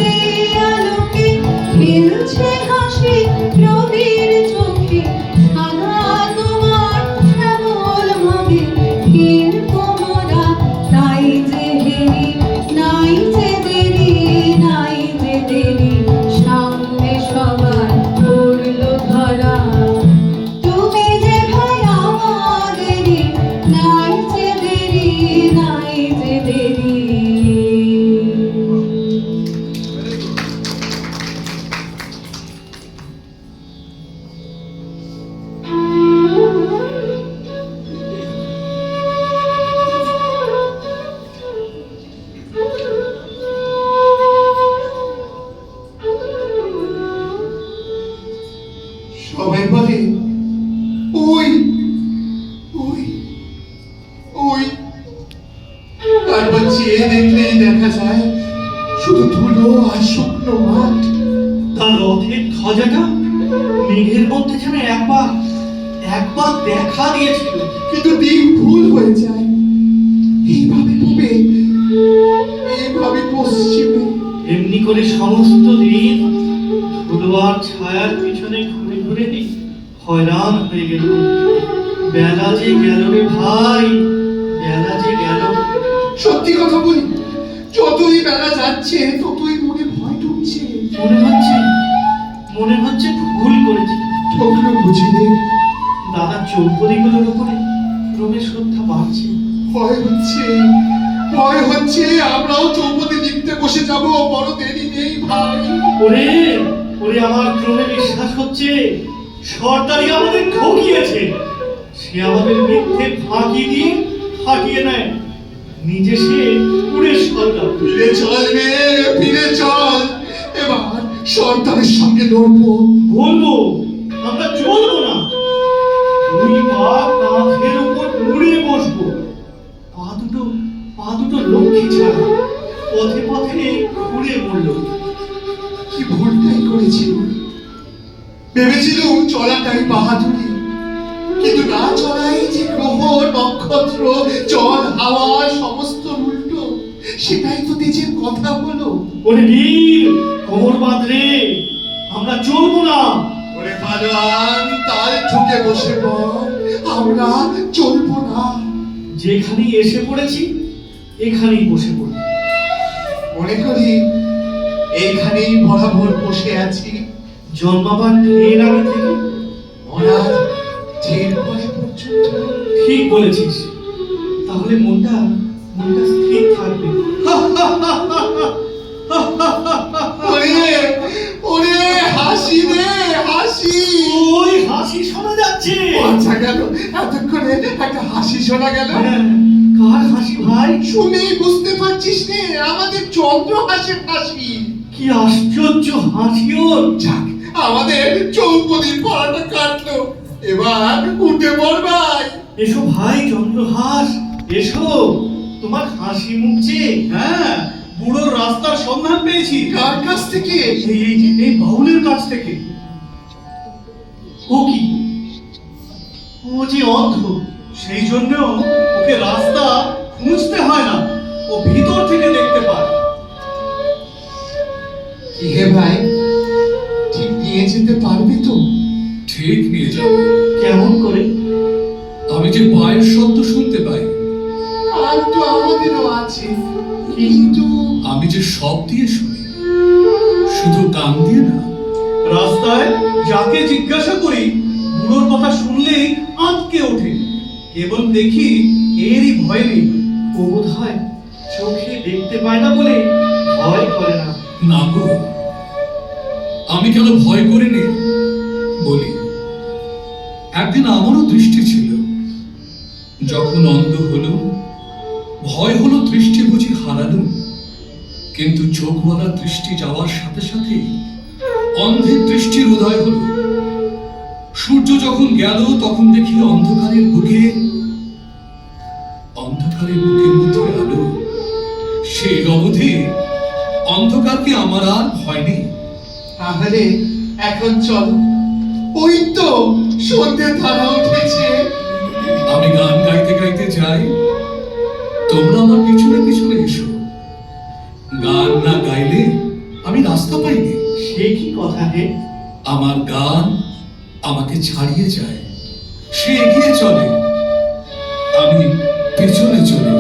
S2: এই আলোকে খেলছে হাসি রবির চোখে সাদা তোমার শ্যামল ভাবে ক্ষীর কোমরা নাই যে হেরি নাই যে দেরি নাই যে দেরি সামনে সবার পড়লো ধরা তুমি যে ভাই আমাদেরই নাই যে দেরি নাই যে দেরি
S3: সবাই বলে ওই ওই ওই তারপর চেয়ে দেখলেই দেখা যায় শুধু ধুলো আর শুকনো মাঠ।
S4: তার রথের ধ্বজাটা মেঘের মধ্যে যেন একবার একবার দেখা দিয়েছিল।
S3: কিন্তু দিক ভুল হয়ে যায়, এইভাবে ডুবে এইভাবে পশ্চিমে।
S4: এমনি করে সমস্ত দিন ধুলো আর ছায়ার পিছনে ঘুরে ঘুরে হয়রান হয়ে গেল। বেলা যে গেল রে ভাই, বেলা যে গেল।
S3: সত্যি কথা বলি, যতই বেলা যাচ্ছে ততই মনে ভয় ঢুকছে।
S4: মনে হচ্ছে ভুল করেছি।
S3: ঠকলো বুঝিলে
S4: দাদা চৌপদীগুলোর উপরে ক্রমে শ্রদ্ধা বাড়ছে।
S3: ভয় হচ্ছে, ভয় হচ্ছে আমরাও চৌপদী লিখতে বসে যাব। বড় দেরি নেই ভাই।
S4: ওরে ওরে, আমার ক্রমে বিশ্বাস হচ্ছে সর্দারি আমাদের ঠকিয়েছে। সে আমাদের মিথ্যে ফাঁকি দিয়ে ফাঁকিয়ে নেয়, নিজে সে পুরে সর্দার।
S3: ফিরে চল রে, ফিরে চল। এবার সর্দারের সঙ্গে লড়বো।
S4: বলবো আমরা চলবো না, দুই পা কাঁধের উপর মুড়ে বসবো। পা দুটো লক্ষ্মী ছাড়া পথে পথে ঘুরে পড়লো।
S3: কি ভুলটাই করেছিলাম। ভেবেছিলুম চলাটাই বাহাদুরি, কিন্তু না চলাই যে গ্রহ নক্ষত্র জল হাওয়া সমস্ত উল্টো। সেটাই তো তেজের কথা হলো।
S4: ওরে বীর, কোমর বাঁধরে, আমরা চলবো না।
S3: ওরে পালোয়ান, তাল ঠুকে বসে পড়, আমরা চলবো না।
S4: যেখানেই এসে পড়েছি এখানেই বসে পড়ি।
S3: মনে করি এইখানেই বরাবর বসে আছি,
S4: জন্মাবার ঢের আগে থেকে
S3: মরার ঢের পরে পর্যন্ত।
S4: ঠিক বলেছিস, তাহলে মনটা স্থির থাকবে।
S3: ওরে ওরে, হাসি রে হাসি।
S4: ওই হাসি শোনা যাচ্ছে।
S3: আচ্ছা গেল, এতক্ষণে একটা হাসি শোনা গেল।
S4: হ্যাঁ, কার হাসি ভাই?
S3: শুনেই বুঝতে পারছিস নে, আমাদের চন্দ্র হাসির হাসি।
S4: কি আশ্চর্য হাসি ওর।
S3: যাক, আমাদের চৌপদীর পড়াটা কাটলো। এবার উঠে পড় ভাই।
S4: এসো ভাই চন্দ্রহাস, এসো। তোমার হাসি মুখছে।
S5: হ্যাঁ, বুড়োর রাস্তার সন্ধান পেয়েছি।
S3: কার কাছ থেকে?
S5: এই বাউলের কাছ থেকে।
S4: ও কি, ও যে অন্ধ।
S5: সেই জন্য ওকে রাস্তা খুঁজতে হয় না, ও ভিতর থেকে দেখতে পায়।
S3: কি হে ভাই, ঠিক নিয়ে যেতে পারবি তো?
S1: ঠিক নিয়ে যাবো।
S4: কেমন করে?
S1: আমি যে পায়ের শব্দ শুনতে পাই,
S3: কান তো আমাদেরও আছে, কিন্তু
S1: আমি যে সব দিয়ে শুনি, শুধু কান দিয়ে না।
S4: রাস্তায় যাকে জিজ্ঞাসা করি বুড়োর কথা শুনলেই আঁতকে ওঠে। কেবল দেখি এরই ভয় নেই, ও বোধ হয় চোখে দেখতে পায় না বলে ভয় করে না।
S1: না গো, আমি কেন ভয় করিনি বলি। একদিন আমারও দৃষ্টি ছিল, যখন অন্ধ হলো ভয় হলো দৃষ্টি বুঝি হারালো। কিন্তু চোখওয়ালা দৃষ্টি যাওয়ার সাথে সাথে অন্ধের দৃষ্টির উদয় হলো। সূর্য যখন গেল তখন দেখি অন্ধকারের বুকের মধ্যে আলো। সেই অবধি অন্ধকারকে আমার আর ভয় নেই।
S3: তাহলে এখন চল, ওই তো সন্ধ্যে ধারা উঠেছে।
S1: আমি গান গাইতে গাইতে যাই, তোমরা আমার পিছনে পিছনে এসো। গান না গাইলে আমি রাস্তা পাইনি।
S4: সে কি কথা হে?
S1: আমার গান আমাকে ছাড়িয়ে যায়, সে এগিয়ে চলে, আমি পেছনে চলি।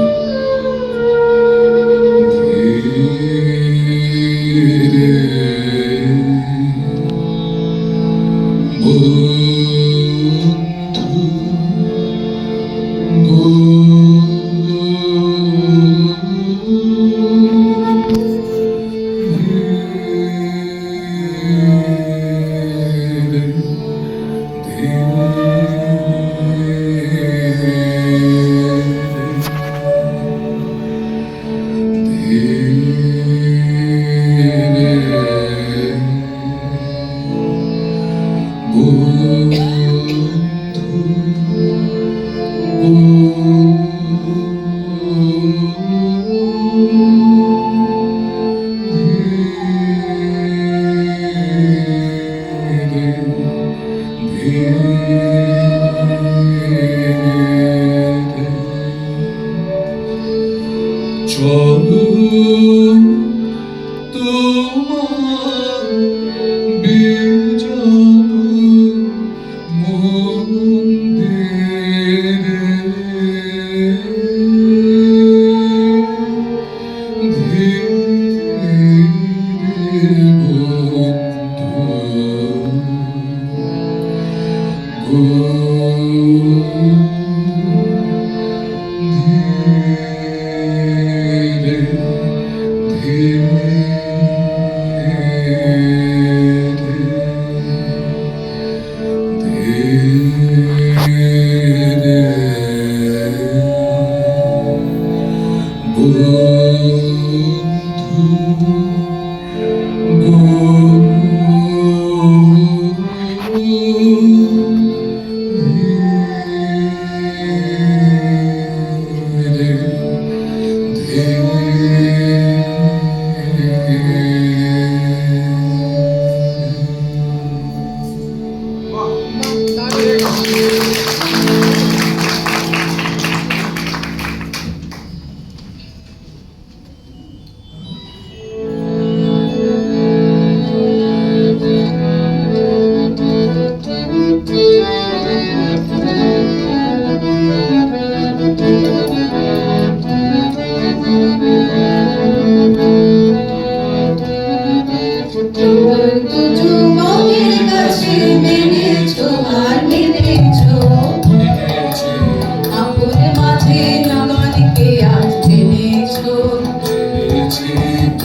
S1: চলো তোমার বিজন মন্দিরে, ধীরে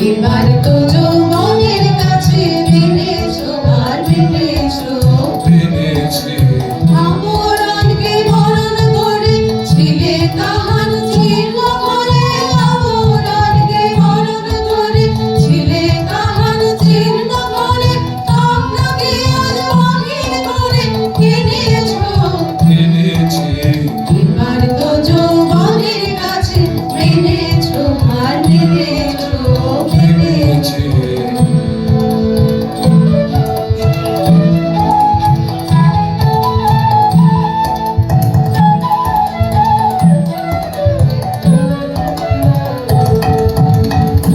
S2: এবার তো যৌবনের কাছে মেনেছো আর মেনেছো, আবরণকে বরণ করে ছিলে তাহার চিহ্ন করে, আবরণকে বরণ করে ছিলে তাহার চিহ্ন করে, আপনাকে আজ বাহির করে এনেছো। এবার তো যৌবনের কাছে মেনেছো আর মেনেছো।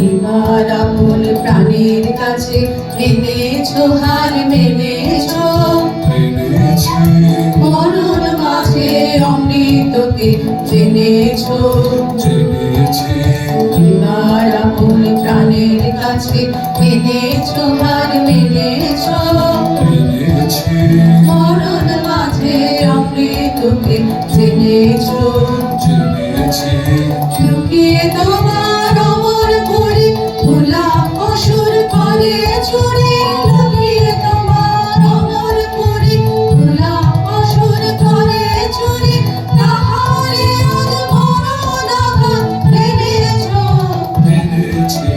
S2: এবার আপন প্রাণের কাছে মেনেছো হার মেনেছো, মরণ তোকে জেনেছো
S1: জেনেছি
S2: এবার আপন প্রাণের কাছে এনেছো হার মেনেছো
S1: এনেছি
S2: মরণ মাঝে অমৃতকে জেনেছো
S1: জেনেছি
S2: লুকিয়ে তোমার অমর করে ভোলা অসুর করে চুরি লুকিয়ে তোমার অমর করে ভোলা অসুর করে চুরি তাহারে আজ মরণ আঘাত পেয়েছো
S1: এনেছি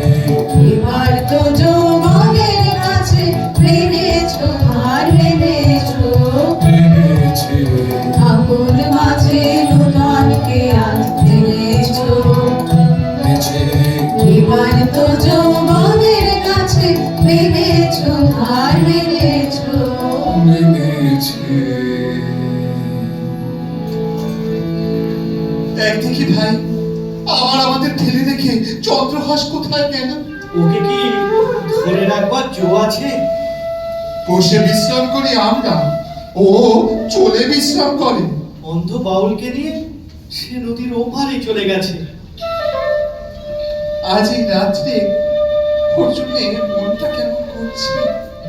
S2: এবার তো যৌবনের কাছে পেরেছো আর মেনেছো
S1: এনেছি
S2: ঠাকুর মাঝে নূতনকে আজ জেনেছো
S1: নিচে
S2: এবার তো যৌবনের কাছে পেরেছো আর মেনেছো
S1: মেনেছি
S3: দেখ দেখি ভাই, আবার আমাদের ফেলে রেখে চন্দ্রহাস কোথায় গেল?
S4: ওকে কি ধরে রাখবার জো আছে?
S3: বসে বিশ্রাম করি আমরা, ও চলে বিশ্রাম করে।
S4: অন্ধ বাউলকে নিয়ে সে নদীর ওপারে চলে গেছে।
S3: আজ এই রাত্রে ওর জন্য মনটা কেমন করছে।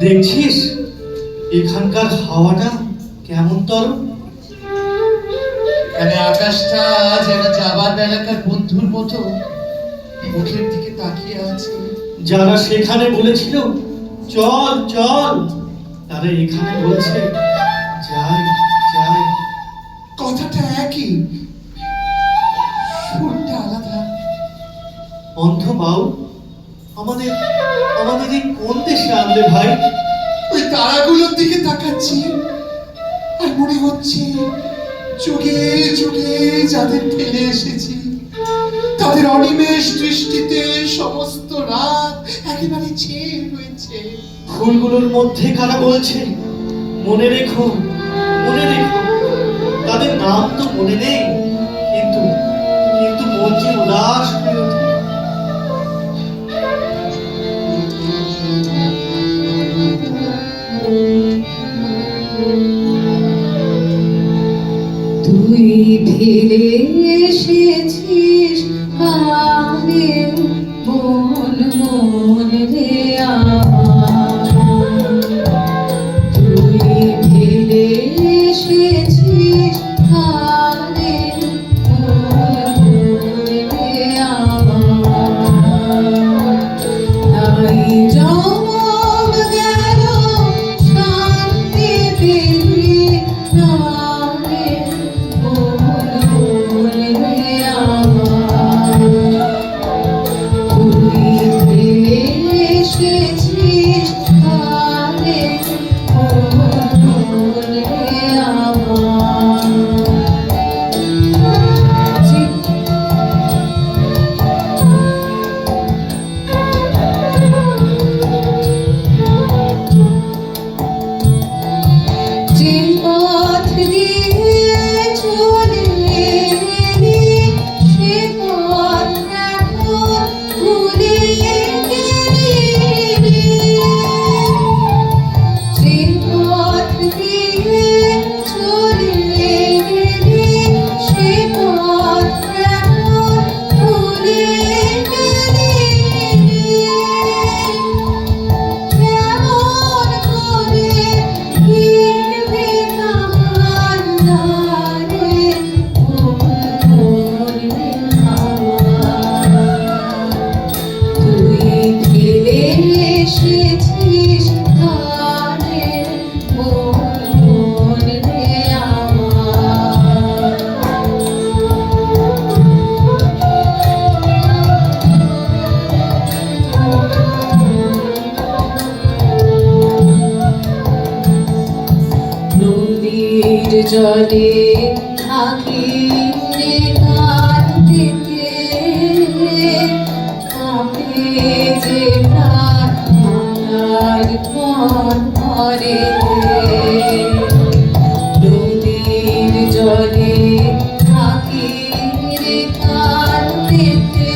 S4: দেখছিস এখানকার হাওয়াটা কেমন তরল।
S3: মানে আকাশটা যেন যাবার বেলাকার বন্ধুর মতো মুখের দিকে তাকিয়ে আছে।
S4: যারা সেখানে বলেছিল চল চল, তারা এখানে বলছে যাই যাই।
S3: কথাটা একই, সুরটা আলাদা।
S4: অন্ধ বাউল আমাদের আমাদের এই কোন দেশে আনলে ভাই?
S3: ওই তারাগুলোর দিকে তাকাচ্ছি আর মনে হচ্ছে যুগে যুগে যাদের ফেলে এসেছি তাদের অনিমেষ দৃষ্টিতে সমস্ত রাত একেবারে ছেয়ে রয়েছে।
S4: ফুলগুলোর মধ্যে কারা বলছে মনে রেখো মনে রেখো। তাদের নাম তো মনে নেই, কিন্তু কিন্তু মন যে উদাস হয়ে ওঠে।
S2: তুই ফিরে এসেছিস আরে মন মন রে আমার। তুই ফিরে এসেছিস আরে মন মন রে আমার। তাই জমম গেল শান্তি পেয়ে নারে মন মন রে আমার। তুই ফিরে এসেছিস আরে মন মন রে আমার। যে পথ দিয়ে চলে এলি সে পথ এখন ভুলে গেলি রে। যে পথ দিয়ে চলে এলি সে পথ এখন ভুলে গেলি রে। কেমন করে ফিরবে তাহার দ্বারে মন মন রে আমার। তুই ফিরে এসেছিস আরে মন মন রে আমার। নদীর জলে থাকি রে কাল থেকে কাঁপে যে প্রাণ আমার ঘর ঘরে। নদীর জলে থাকি রে কাল থেকে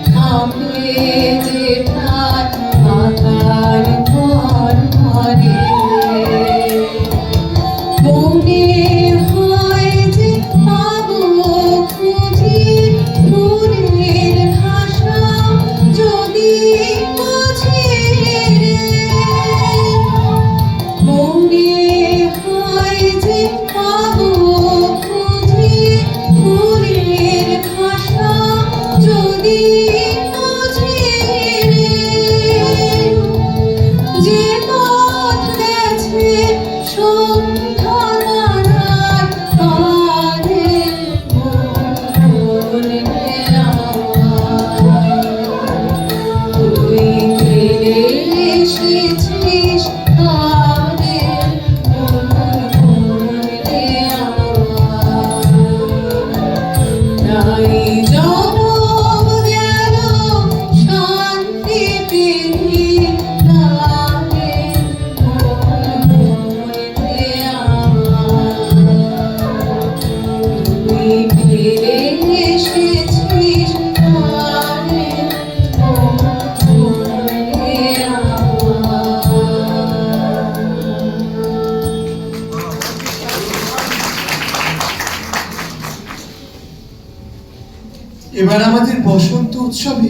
S2: কাঁপে যে প্রাণ আমার ঘর ঘরে। মনে হয়
S3: এবার আমাদের বসন্ত উৎসবে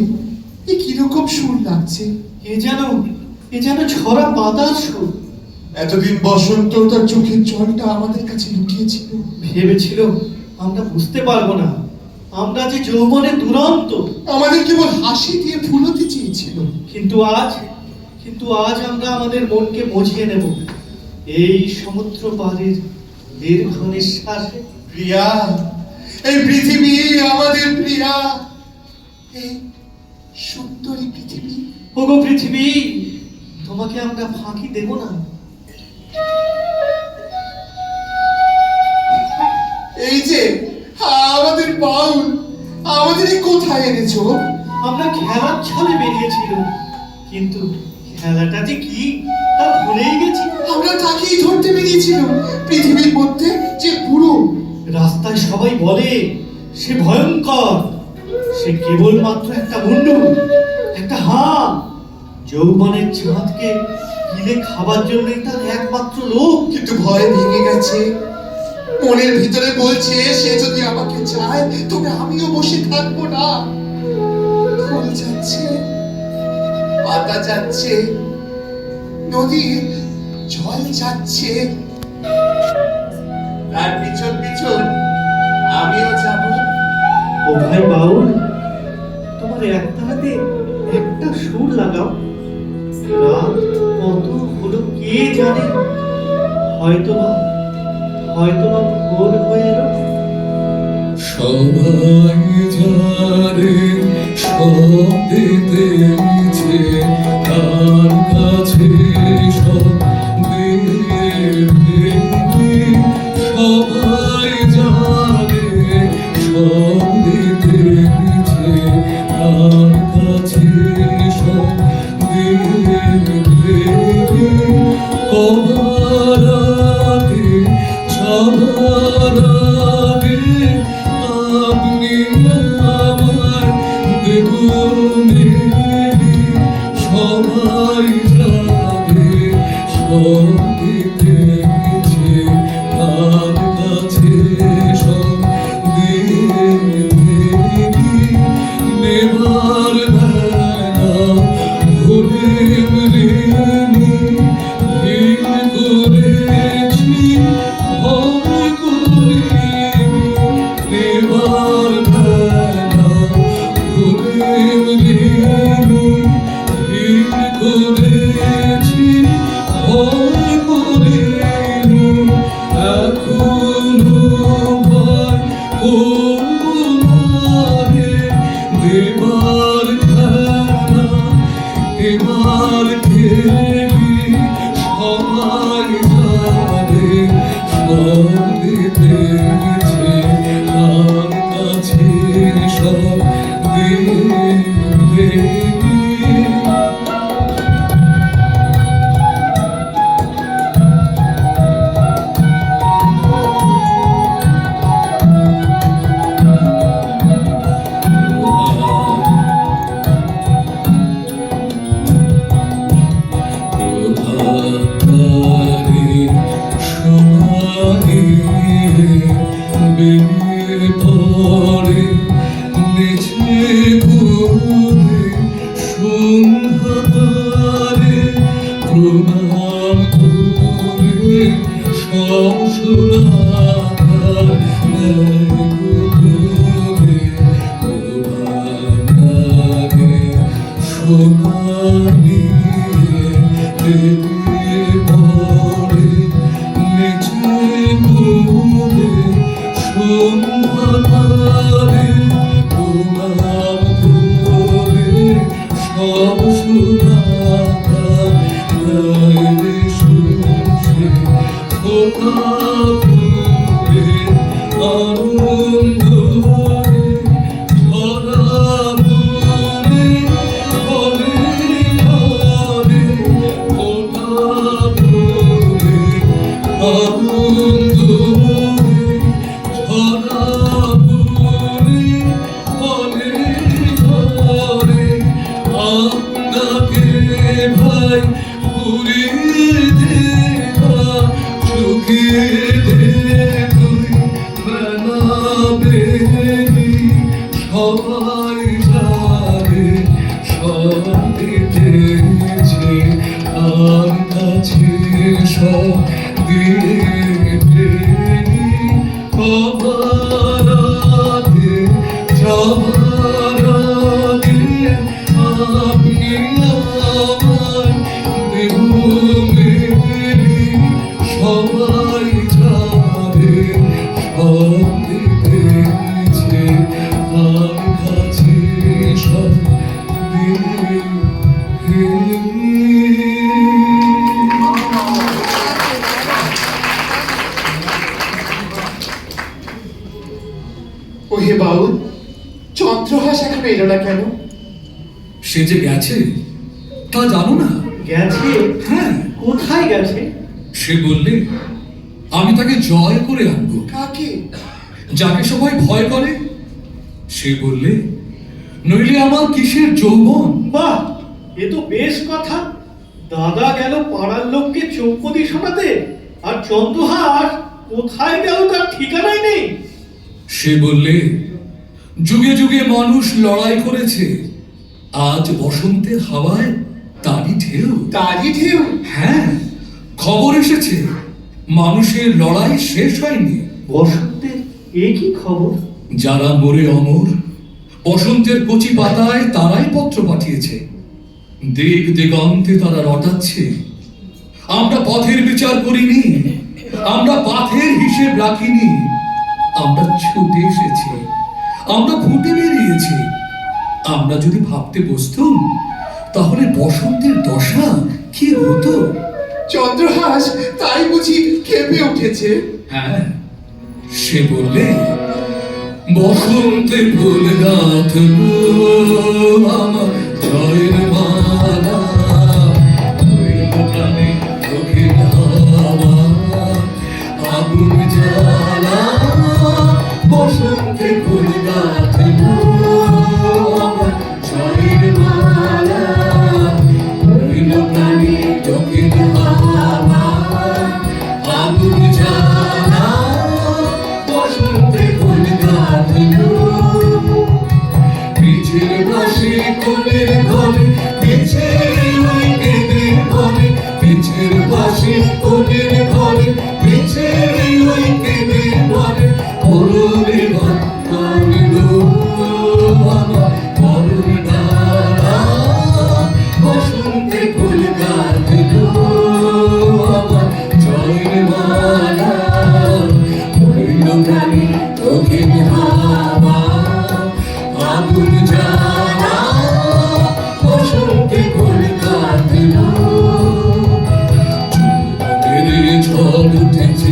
S3: এ কিরকম সুর লাগছে।
S4: এ যেন ঝরা পাতার সুর।
S3: এতদিন বসন্ত তার চোখের জলটা আমাদের কাছে লুকিয়েছিল।
S4: ভেবেছিল আমরা বুঝতে পারবো না, আমরা যে যৌবনে দুরন্ত।
S3: আমাদের কেবল হাসি দিয়ে ফুলতে চেয়েছিল।
S4: কিন্তু আজ আমরা আমাদের মনকে বুঝিয়ে নেব এই সমুদ্র পাড়ের দীর্ঘ নিঃশ্বাসে।
S3: প্রিয়া, এই পৃথিবী আমাদের প্রিয়া, এই সুন্দরী পৃথিবী।
S4: ওগো পৃথিবী, তোমাকে আমরা ফাঁকি দেব না।
S3: এই যে আমাদের বাউল, আমাদের কোথায় এনেছো?
S4: আমরা খেলার ছলে বেরিয়েছিল, কিন্তু খেলাটা যে কি তা ভুলেই গেছি।
S3: আমরা তাকেই ধরতে বেরিয়েছিলাম, পৃথিবীর মধ্যে যে পুরো।
S4: রাস্তায় সবাই বলে সে ভয়ঙ্কর, সে কেবলমাত্র একটা মুন্ডু, একটা হাঁ। যৌবনের চাঁদকে গিলে খাবার জন্যই তার একমাত্র লোক।
S3: কিন্তু ভয় ভেঙে গেছে, মনের ভিতরে বলছে সে যদি আমাকে চায় তবে আমিও বসে থাকবো না। ফুল যাচ্ছে, পাতা যাচ্ছে, নদীর জল যাচ্ছে, তার পিছন পিছন আমিও যাব।
S4: ও ভাই বাউল, তোমার একটাতে একটা সুর লাগাও। রাত কত হলো কে জানে, হয়তোবা ভোর হয়ে এলো।
S1: সবাই যারে সব দিতে ইচ্ছে, তার কাছে সব দেবে। সবাই যারে সব দিতে ইচ্ছে, তার কাছে সব দেবে। তোমার আগে সবার আগে আপনি আমায় দেখুনি। সবাই যাবে সব দিতে ইচ্ছে, তার কাছে সব দেবে। নেবার বেলা ভুলে মরিনি, হিল করেছি ভয় করিনি। নেবার বেলা ভুলে মরিনি, হিল করেছি ভয় করিনি। এখনো ভয় করবো না রে, দেবার খেলা এবার খেলি। সবাই যাবে সব দিতে ইচ্ছে, তার কাছে সব দেবে। প্রভাতারে সমাগে বেরিয়ে পড়ে নিচে ঘুরে সন্ধ্যাতারে। প্রণাম করে সব সোনার ঘুরে। প্রভাতারে সোনা নিয়ে বেরিয়ে পড়ে নিচে ঘুরে সন্ধ্যাতারে। প্রণাম করে সব সোনার শুনছে খোকা ফুলে আনন্দ রে। ঝরা ফুলে ফলে ফলে, খোকা ফুলে আনন্দ রে। ঝরা ফুলে ফলে ফলে, আপনাকে ভাই পুরিয়ে দেবা চুকিয়ে দে তুই বেলা বেরি। সবাই জানে সব দিতেছে আর কাছে সব দিতে কবার আগে যাবার আগে আপনি আমার দেবুকে সবাই জানে সব দিতেছে আর কাছে সব
S3: ওহে বাউল, চন্দ্রহাস এখন এলো না কেন?
S1: সে যে গেছে তা জানো না?
S4: গেছে?
S1: হ্যাঁ,
S4: কোথায় গেছে?
S1: সে বললে আমি তাকে জয় করে আনবো।
S3: কাকে?
S1: যাকে সবাই ভয় করে। সে বললে নইলে আমার কিসের যৌবন।
S4: বাহ, এ তো বেশ কথা। দাদা গেল পাড়ার লোককে চৌপদি শোনাতে, আর চন্দ্রহাস কোথায় গেল তার ঠিকানাই নেই।
S1: সে বললে যুগে যুগে মানুষ লড়াই করেছে, আজ বসন্তের হাওয়ায় তারই ঢেউ।
S3: তারই ঢেউ?
S1: হ্যাঁ, খবর এসেছে মানুষের লড়াই শেষ হয়নি।
S4: বসন্তের এ কি খবর?
S1: যারা মরে অমর বসন্তের কচি পাতায় তারাই পত্র পাঠিয়েছে। দিক দিগন্তে তারা রটাচ্ছে, আমরা পথের বিচার করিনি, আমরা পাথের হিসেব রাখিনি, আমরা ছুটে এসেছি, আমরা ফুটে বেরিয়েছি। আমরা যদি ভাবতে বসতুম তাহলে বসন্তের দশা কি হতো।
S3: চন্দ্রহাস তাই বুঝি কেঁপে উঠেছে?
S1: হ্যাঁ, সে বললে বসন্তে ফুল গাঁথলো আমার জয়ের মালা, হইল প্রাণে চোখের হাওয়া আগুন জ্বালা। বসন্তে ফুল গাঁথলো আমার জয়ের মালা, হইল প্রাণে চোখের হাওয়া আগুন জ্বালা। বসন্তে ফুল গাঁথলো পিছের বাসে কোণের ঘরে, পিছের ওই কেঁদের ঘরে, পিছের বাসে কোণের ঘরে, পিছের ওই কেঁদের ঘরে। পরনে ভালো আমার পরনে দ্বারা, বসন্তে ফুল গাঁথলো আমার জয়ের মালা, হইল প্রাণে চোখের হাওয়া আগুন জ্বালা। বসন্তে ফুল গাঁথলো চুলের ঝড় উঠেছে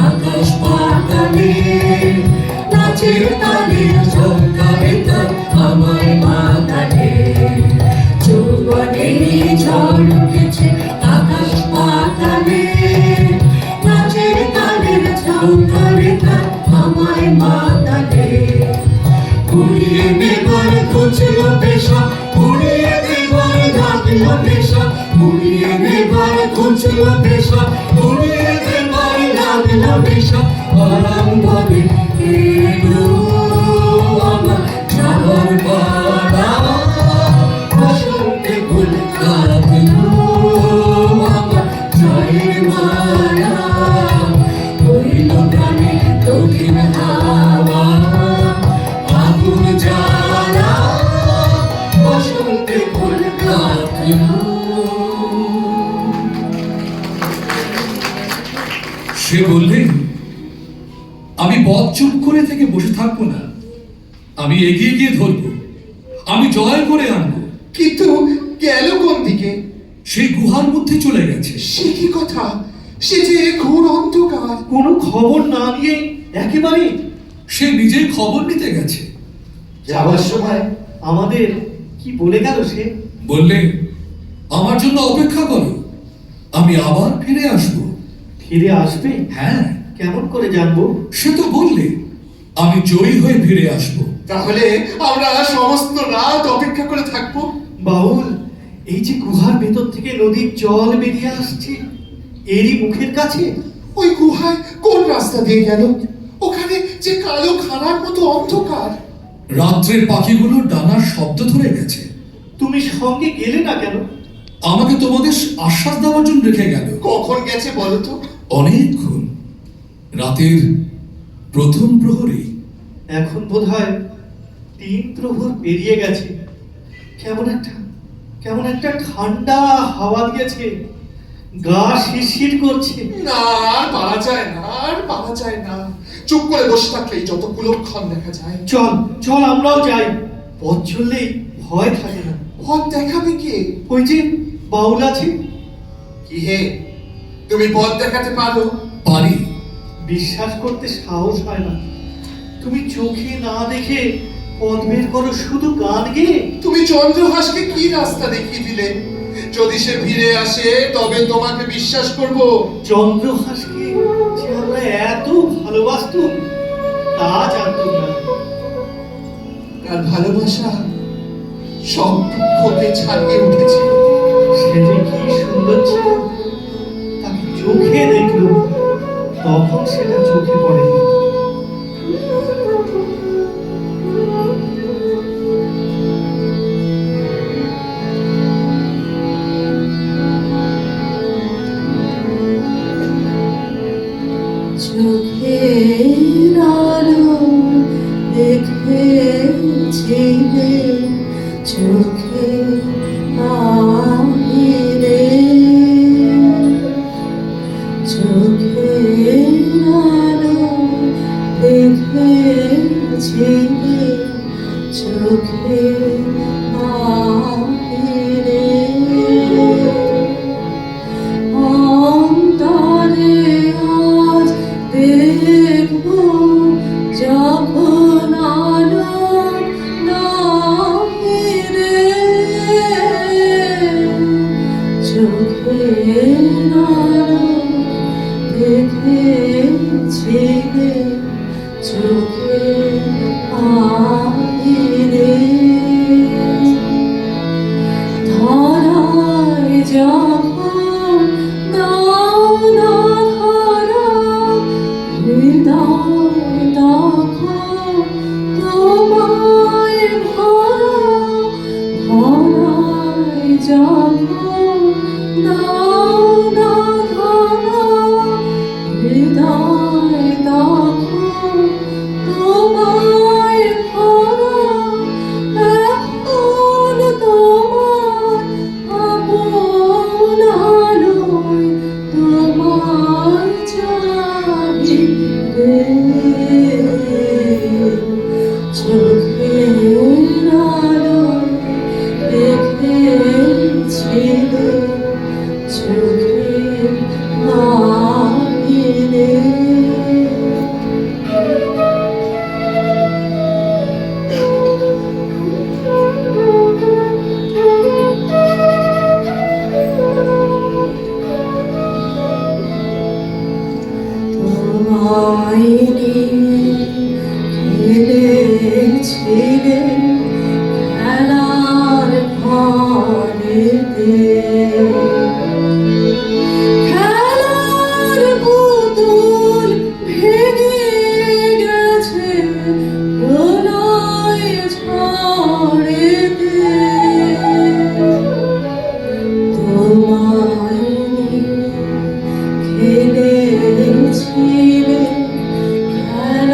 S1: আকাশ পাতালে, নাচের তালে ঝঙ্কারে তার আমায় মাতালে। যৌবনের ঝড় উঠেছে আকাশ পাতালে, নাচের তালের ঝঙ্কারে তার আমায় মাতালে। উড়িয়ে নেবার খুঁজল পেশা, উড়িয়ে দেবার লাগলো পেশা, উড়িয়ে নেবার খুঁজল পেশা, উড়িয়ে দেবার লাগলো পেশা। আরাম ভাবে এলো আমার যাবার পাড়া, বসন্তে ফুল গাঁথলো আমার জয়ের মালা, হইল প্রাণে দক্ষিণ হাওয়া আগুন জ্বালা। বসন্তে ফুল গাঁথলো। সে বললে আমি পথ চুপ করে থেকে বসে থাকবো না, আমি এগিয়ে গিয়ে ধরবো, আমি জয় করে আনবো।
S3: কিন্তু গেল কোন দিকে?
S1: সেই গুহার মধ্যে চলে গেছে।
S3: সে কি কথা? সে যে ঘোর অন্ধকার।
S4: কোনো খবর না নিয়ে একেবারে
S1: সে নিজেই খবর নিতে গেছে।
S4: যাওয়ার সময় আমাদের কি বলে গেল সে?
S1: বললে আমার জন্য অপেক্ষা করো, আমি আবার ফিরে আসবো।
S4: ফিরে আসবে?
S1: হ্যাঁ।
S4: কেমন করে জানবো?
S1: সে তো বললে আমি জয়ী হয়ে ফিরে আসবো।
S3: তাহলে আমরা সমস্ত রাত অপেক্ষা করে থাকবো।
S4: বাউল, এই যে গুহার ভেতর থেকে নদীর জল বেরিয়ে আসছে, এরই মুখের কাছে।
S3: ওই গুহায় কোন রাস্তা দিয়ে গেল? ওখানে যে কালো খানার মতো অন্ধকার।
S1: রাত্রের পাখিগুলো ডানার শব্দ ধরে গেছে।
S4: তুমি সঙ্গে গেলে না কেন?
S1: আমাকে তোমাদের আশ্বাস দেওয়ার জন্য রেখে গেল।
S3: কখন গেছে বলো তো?
S1: অনেকক্ষণ, রাতের প্রথম প্রহরে।
S4: এখন বোধহয় 3 প্রহর পেরিয়ে গেছে। কেমন একটা ঠান্ডা হাওয়া দিয়েছে, গা শিরশির করছে।
S3: না, আর পারা যায় না, আর পারা যায় না। চুপ করে বসে থাকলেই যত কুলক্ষণ দেখা যায়।
S4: চল আমরাও যাই। পথ চললেই ভয় থাকে না।
S3: পথ দেখাবে কে?
S4: ওই যে বাউল আছে।
S3: কি হে, তুমি পথ দেখাতে পারো?
S1: পারি।
S4: বিশ্বাস করতে সাহস হয় না। তুমি চোখে না দেখে পথ বের করো শুধু গান গেয়ে।
S3: তুমি চন্দ্রহাসকে কি রাস্তা দেখিয়ে দিলে? যদি সে ফিরে আসে তবে তোমাকে বিশ্বাস করব।
S4: চন্দ্রহাসকে যে আমরা এত ভালোবাসতুম তা জানতাম না।
S3: তার ভালোবাসা সব দুঃখকে ছাড়িয়ে উঠেছে।
S4: সে যে কি সুন্দর ছিল, তাকে চোখে দেখলো, তখন সেটা চোখে পড়েনি।
S2: চোখের আলো দেখেছিলে, চোখে বাহিরে, চোখের আলো দেখেছিলে, চোখে বাহিরে, অন্তরে আজ দেখবো যখন আলো নাহিরে, চোখের আলো দেখেছিলে, চোখে বাহিরে, ধরায় যখন দাও না ধরা, হৃদয় তখন তোমায় ভরা, ধরায় যখন দাও না ধরা, হৃদয় তখন তোমায় ভরা, এখন তোমার আপন আলোয় তোমায় চাহিবে, চোখের আলোয় দেখেছিলে, চোখের বাহিরে। তোমায় নিয়ে খেলেছিলে খেলার ঘরেতে, খেলার পুতুল ভেঙে গেছে প্রলয় ঝড়েতে, তোমায় নিয়ে খেলেছিলে খেলার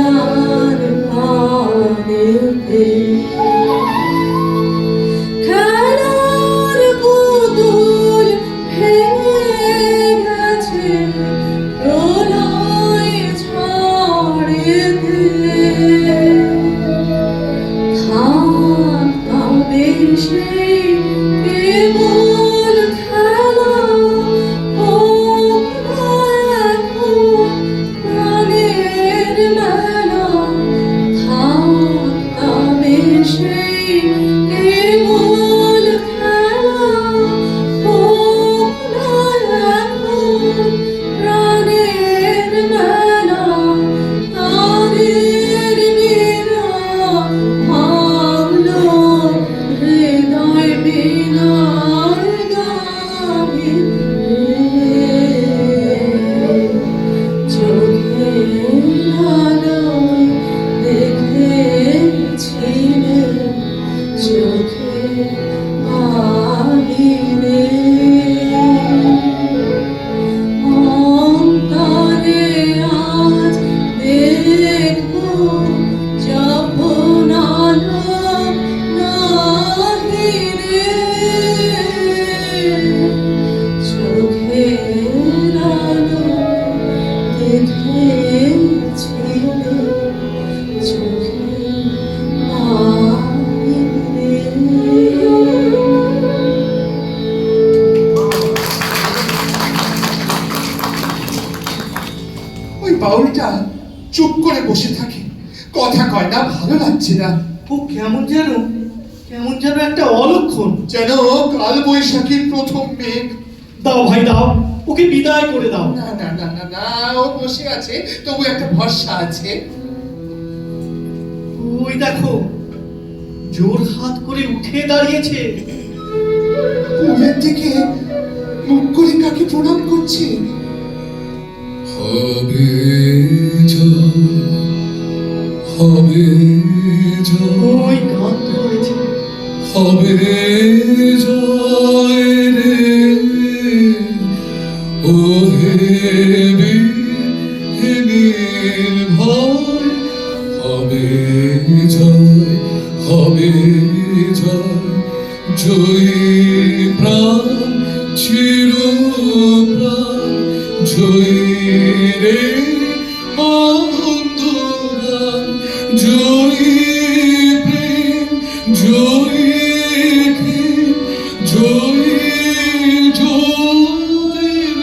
S3: চুপ করে বসে থাকে, কথা কয় না, ভালো লাগছে না।
S4: ও কেমন যেন একটা অলক্ষণ।
S3: যেন কাল বৈশাখীর প্রথম মেঘ।
S4: দাও ভাই দাও, ওকে বিদায় করে দাও।
S3: না না না না না, ও বসে আছে, তবু একটা ভরসা আছে।
S4: ওই দেখো, জোর হাত করে উঠে দাঁড়িয়েছে।
S3: পুবের দিকে মুখ করে কাকে প্রণাম করছে।
S1: হবে হবে
S4: ওই গান ধরেছে।
S1: হবে জয় রে ও হেবি হেমির ভয়। হবে জয় জয়ী প্রাণ চির প্রাণ জয়ী রে অন্ধগান জয়ী প্রেম জয়ী খেম জয়ী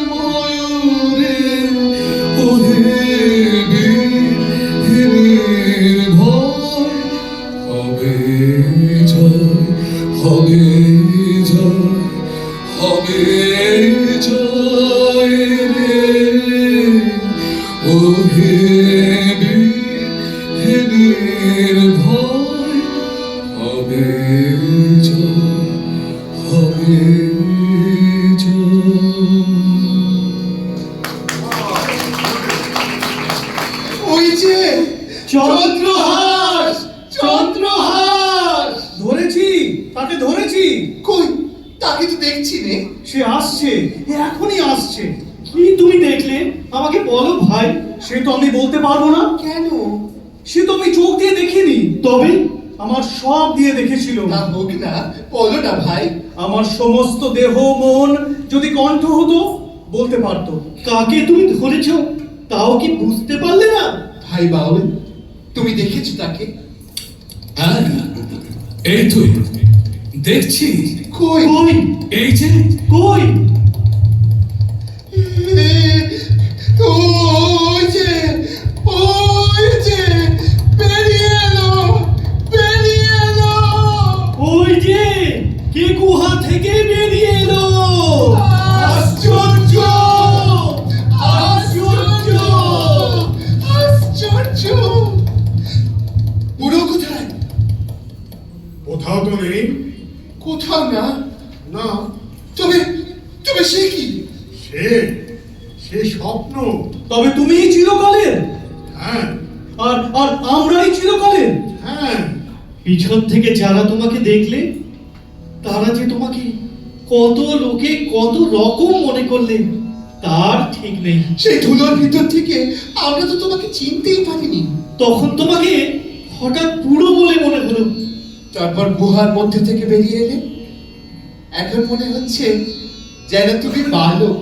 S1: জ্যোতির্ময়ূরে ওহে বীর ভয়। হবে জয় হবে জয় রে ও হেবীর ভয়। হবে জয়
S3: ওই যে
S4: চন্দ্রহাস, চন্দ্রহাস ধরেছি, তাকে ধরেছি।
S3: কই, তাকে তো দেখছি নে।
S4: সে আসছে, এখনই আসছে। কি তুমি দেখলে আমাকে বলো ভাই। সে তো আমি বলতে পারবো না।
S3: কেন?
S4: সে তো আমি চোখ দিয়ে দেখিনি, তবে আমার সব দিয়ে দেখেছিল।
S3: না হোক না, বলো না ভাই।
S4: আমার সমস্ত দেহ মন যদি কণ্ঠ হতো বলতে পারতো। কাকে তুমি ধরেছো তাও কি বুঝতে পারলে না?
S3: ভাই বাউল, তুমি দেখেছো তাকে?
S1: হ্যাঁ, এই তো দেখছি।
S3: কই?
S4: কই?
S1: এই যে
S4: কই?
S3: ওই যে বেরিয়ে এলো।
S4: ওই যে কে গুহা থেকে বেরিয়ে এলো।
S3: আশ্চর্য, আশ্চর্য। বুড়ো কোথায়?
S6: কোথাও তো নেই।
S3: কোথাও না।
S6: না,
S3: তবে সে কি?
S6: সে স্বপ্ন।
S4: তবে তুমিই চিরকালের,
S6: হ্যাঁ
S4: আর আমরাই চিরকালের।
S6: হ্যাঁ,
S4: পিছন থেকে যারা তোমাকে দেখলে তারা যে তোমাকে কত লোকে কত রকম মনে করলে তার ঠিক নেই।
S3: সেই ধুলোর ভিতর থেকে আমরা তো তোমাকে চিনতেই পারিনি।
S4: তখন তোমাকে হঠাৎ পুরো বলে মনে হলো।
S3: তারপর গুহার মধ্যে থেকে বেরিয়ে এলে। এখন মনে হচ্ছে যেন তুমি বালক।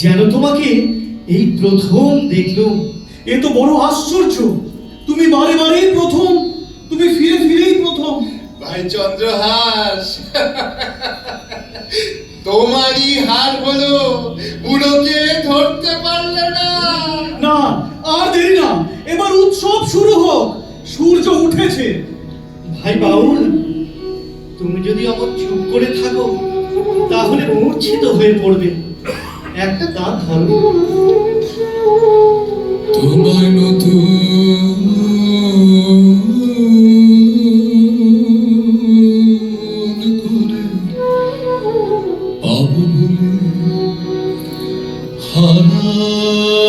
S4: যেন তোমাকে এই প্রথম দেখলাম। এ তো বড় আশ্চর্য। তুমি বারে বারেই প্রথম, তুমি ফিরে ফিরেই প্রথম।
S3: ভাই চন্দ্রহাস, তোমারই হার হলো, বুড়োকে ধরতে পারলে না।
S4: না, আর দেরি না, এবার উৎসব শুরু হোক। সূর্য উঠেছে। ভাই বাউল, তুমি যদি আমার চুপ করে থাকো তাহলে মূর্ছিত হয়ে পড়বে। একটা দাঁত ধরো।
S1: তোমায় নতুন করে পাবো বলে হারাই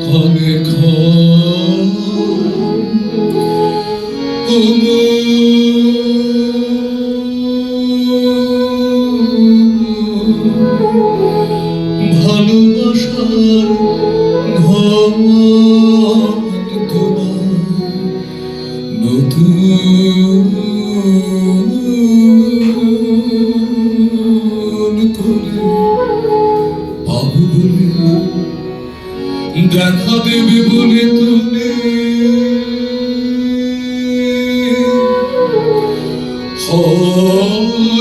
S1: ক্ষণে ভালোবাসার ধন তোমার নতুন করে পাবো বলে দেখা দেবে বলে তুমি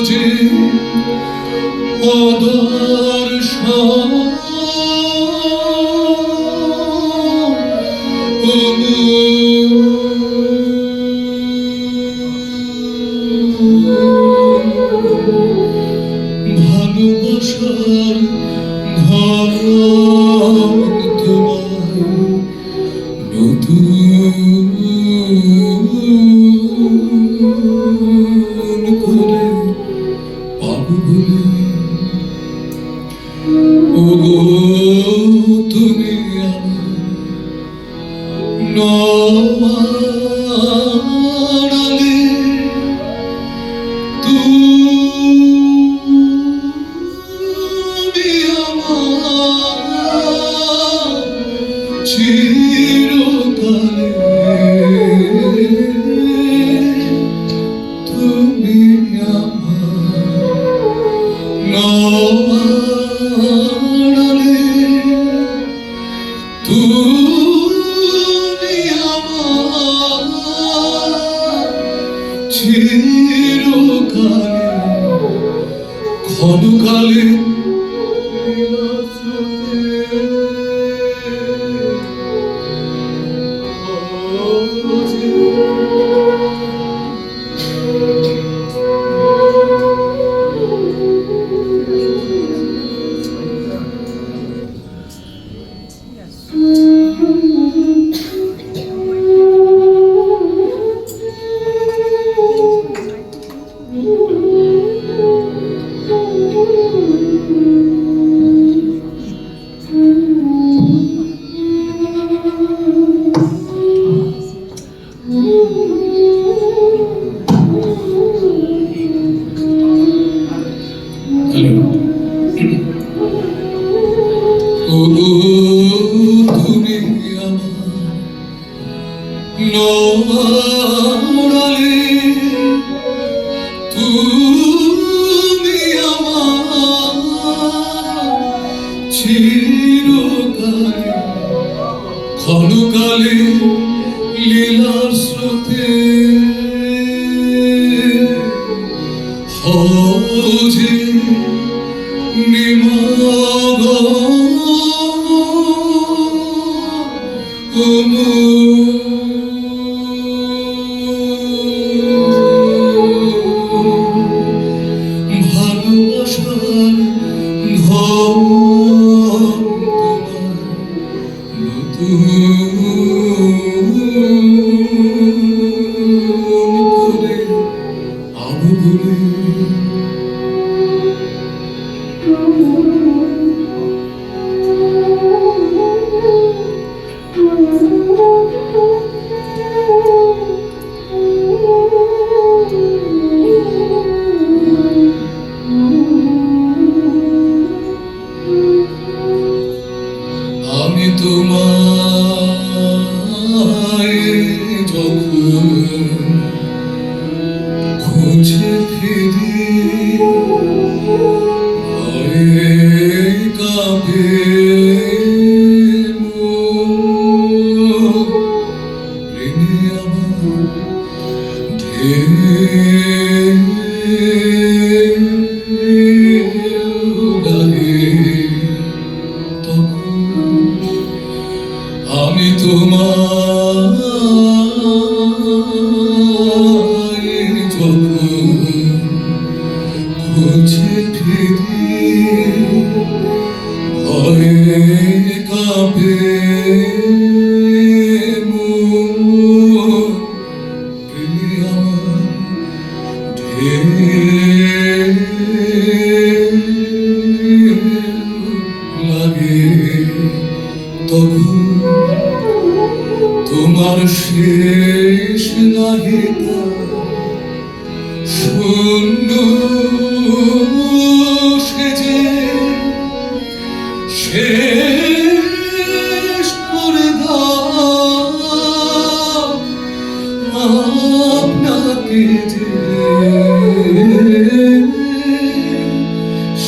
S1: যে অদর্শন নতুন করে পাবো বলে ওগো তুমি নওয়ারালে তুমি আমার চিরকালে তুমি আমার নওয়ারালে তুমি আমার চিরকালে ক্ষণকালে ওগো তুমি আমার নওয়ারালে তুমি আমার চিরকালে ক্ষণকালে লীলার স্রোতে হজে ভালোবাসার করে আবু বলে আমি তোমায় যখন খুঁজে ফিরি ভয়ে কাঁপে মন, প্রেমে আমার আমি তোমায় যখন খুঁজে ফিরি ভয়ে কাঁপে মন, প্রেমে আমার লাগে তখন তোমার শেষ নাহিতা শূন্য সেজে শেষ করে দাও আপনাকে যে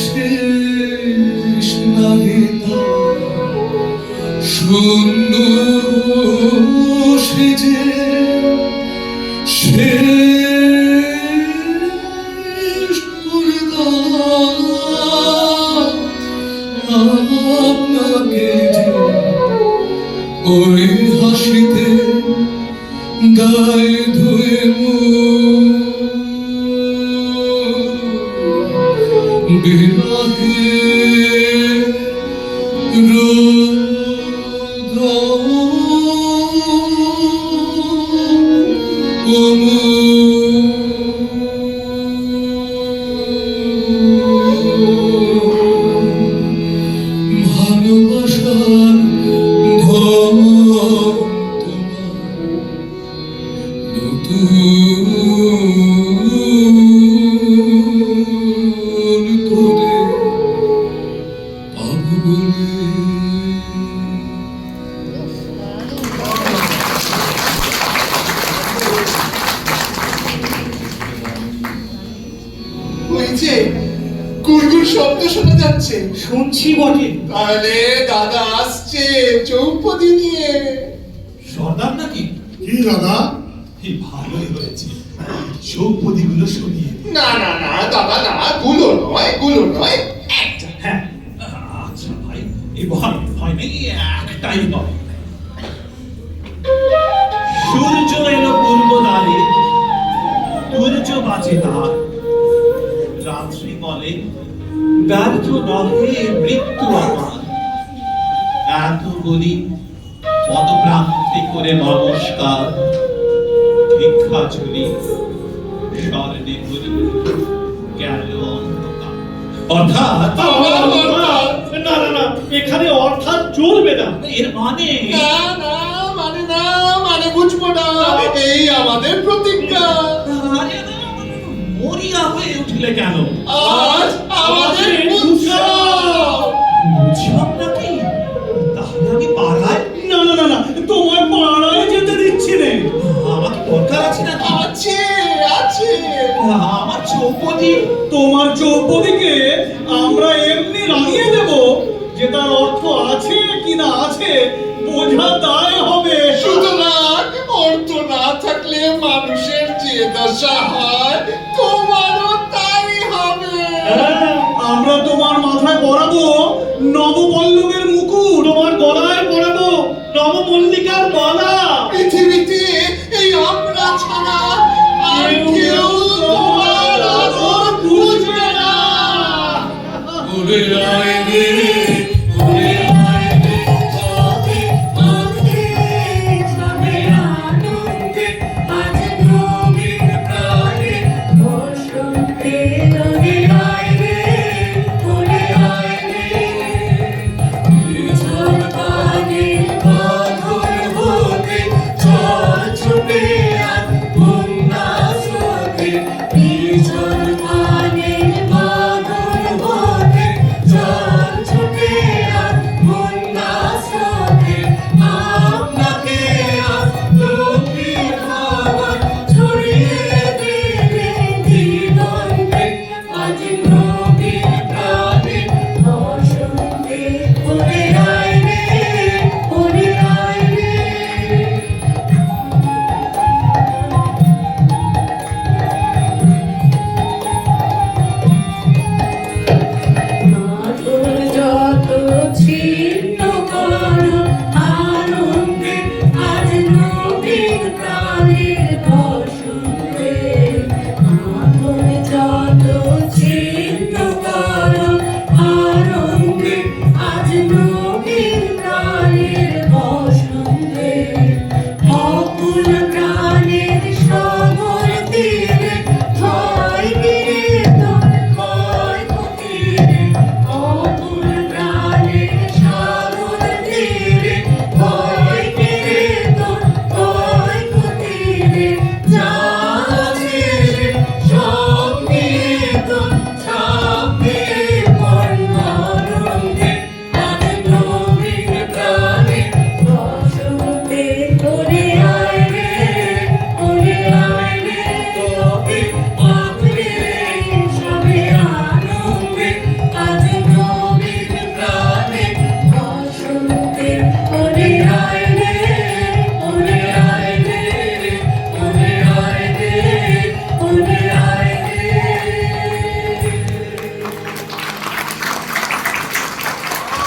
S1: শেষ নাহিতা শূন্য সেজে শেষ করে দাও আপনাকে যে ওই হাসিতে গায়ে ধুয়ে বিরহে রোদ
S3: আসছে?
S5: শুনছি বটে।
S3: তাহলে দাদা আসছে চৌপদি নিয়ে।
S5: সর্দার নাকি?
S6: কি দাদা?
S5: এই ভালোই হয়েছে, চৌপদিগুলো শুনিয়ে।
S3: না না না দাদা না, গুলো নয় একটা।
S5: হ্যাঁ, আচ্ছা ভাই, এই ভয় ভয় নেই, একটাই নয়। সূর্য এলো পূর্ব দ্বারে, সূর্য বাঁচে তার। রাত্রি বলে ব্যর্থ নহে মৃত্যু আমার। এত বলি পদপ্রান্তে করে নমস্কার। ভিক্ষা ঝুলি স্বর্ণে ভরি গেল অন্ধকার। অর্থাৎ
S4: না না না, এখানে অর্থাৎ চলবে না।
S5: এর মানে
S3: মানে বুঝবো না, এই আমাদের প্রতিজ্ঞা।
S5: আরে মরিয়া হয়ে উঠলে কেন?
S3: আজ আমাদের উৎসব।
S5: উৎসব নাকি? তাহলে আমি পাড়ায়?
S4: না না না না, তোমার পাড়ায় যেতে দিচ্ছি নে।
S5: আমার কি দরকার আছে নাকি?
S3: আছে
S5: আমার চৌপদি।
S4: তোমার চৌপদিকে আমরা এমনি রাঙিয়ে দেব যে তার অর্থ আছে কি না আছে বোঝা দায় হবে।
S3: সুতরাং অর্থ না থাকলে মানুষের যে দশা হয়, তোমারও তাই হবে।
S4: হ্যাঁ, আমরা তোমার মাথায় পরাবো নবপল্লবের মুকুট, তোমার গলায় পরাবো নবমল্লিকার মালা।
S3: পৃথিবী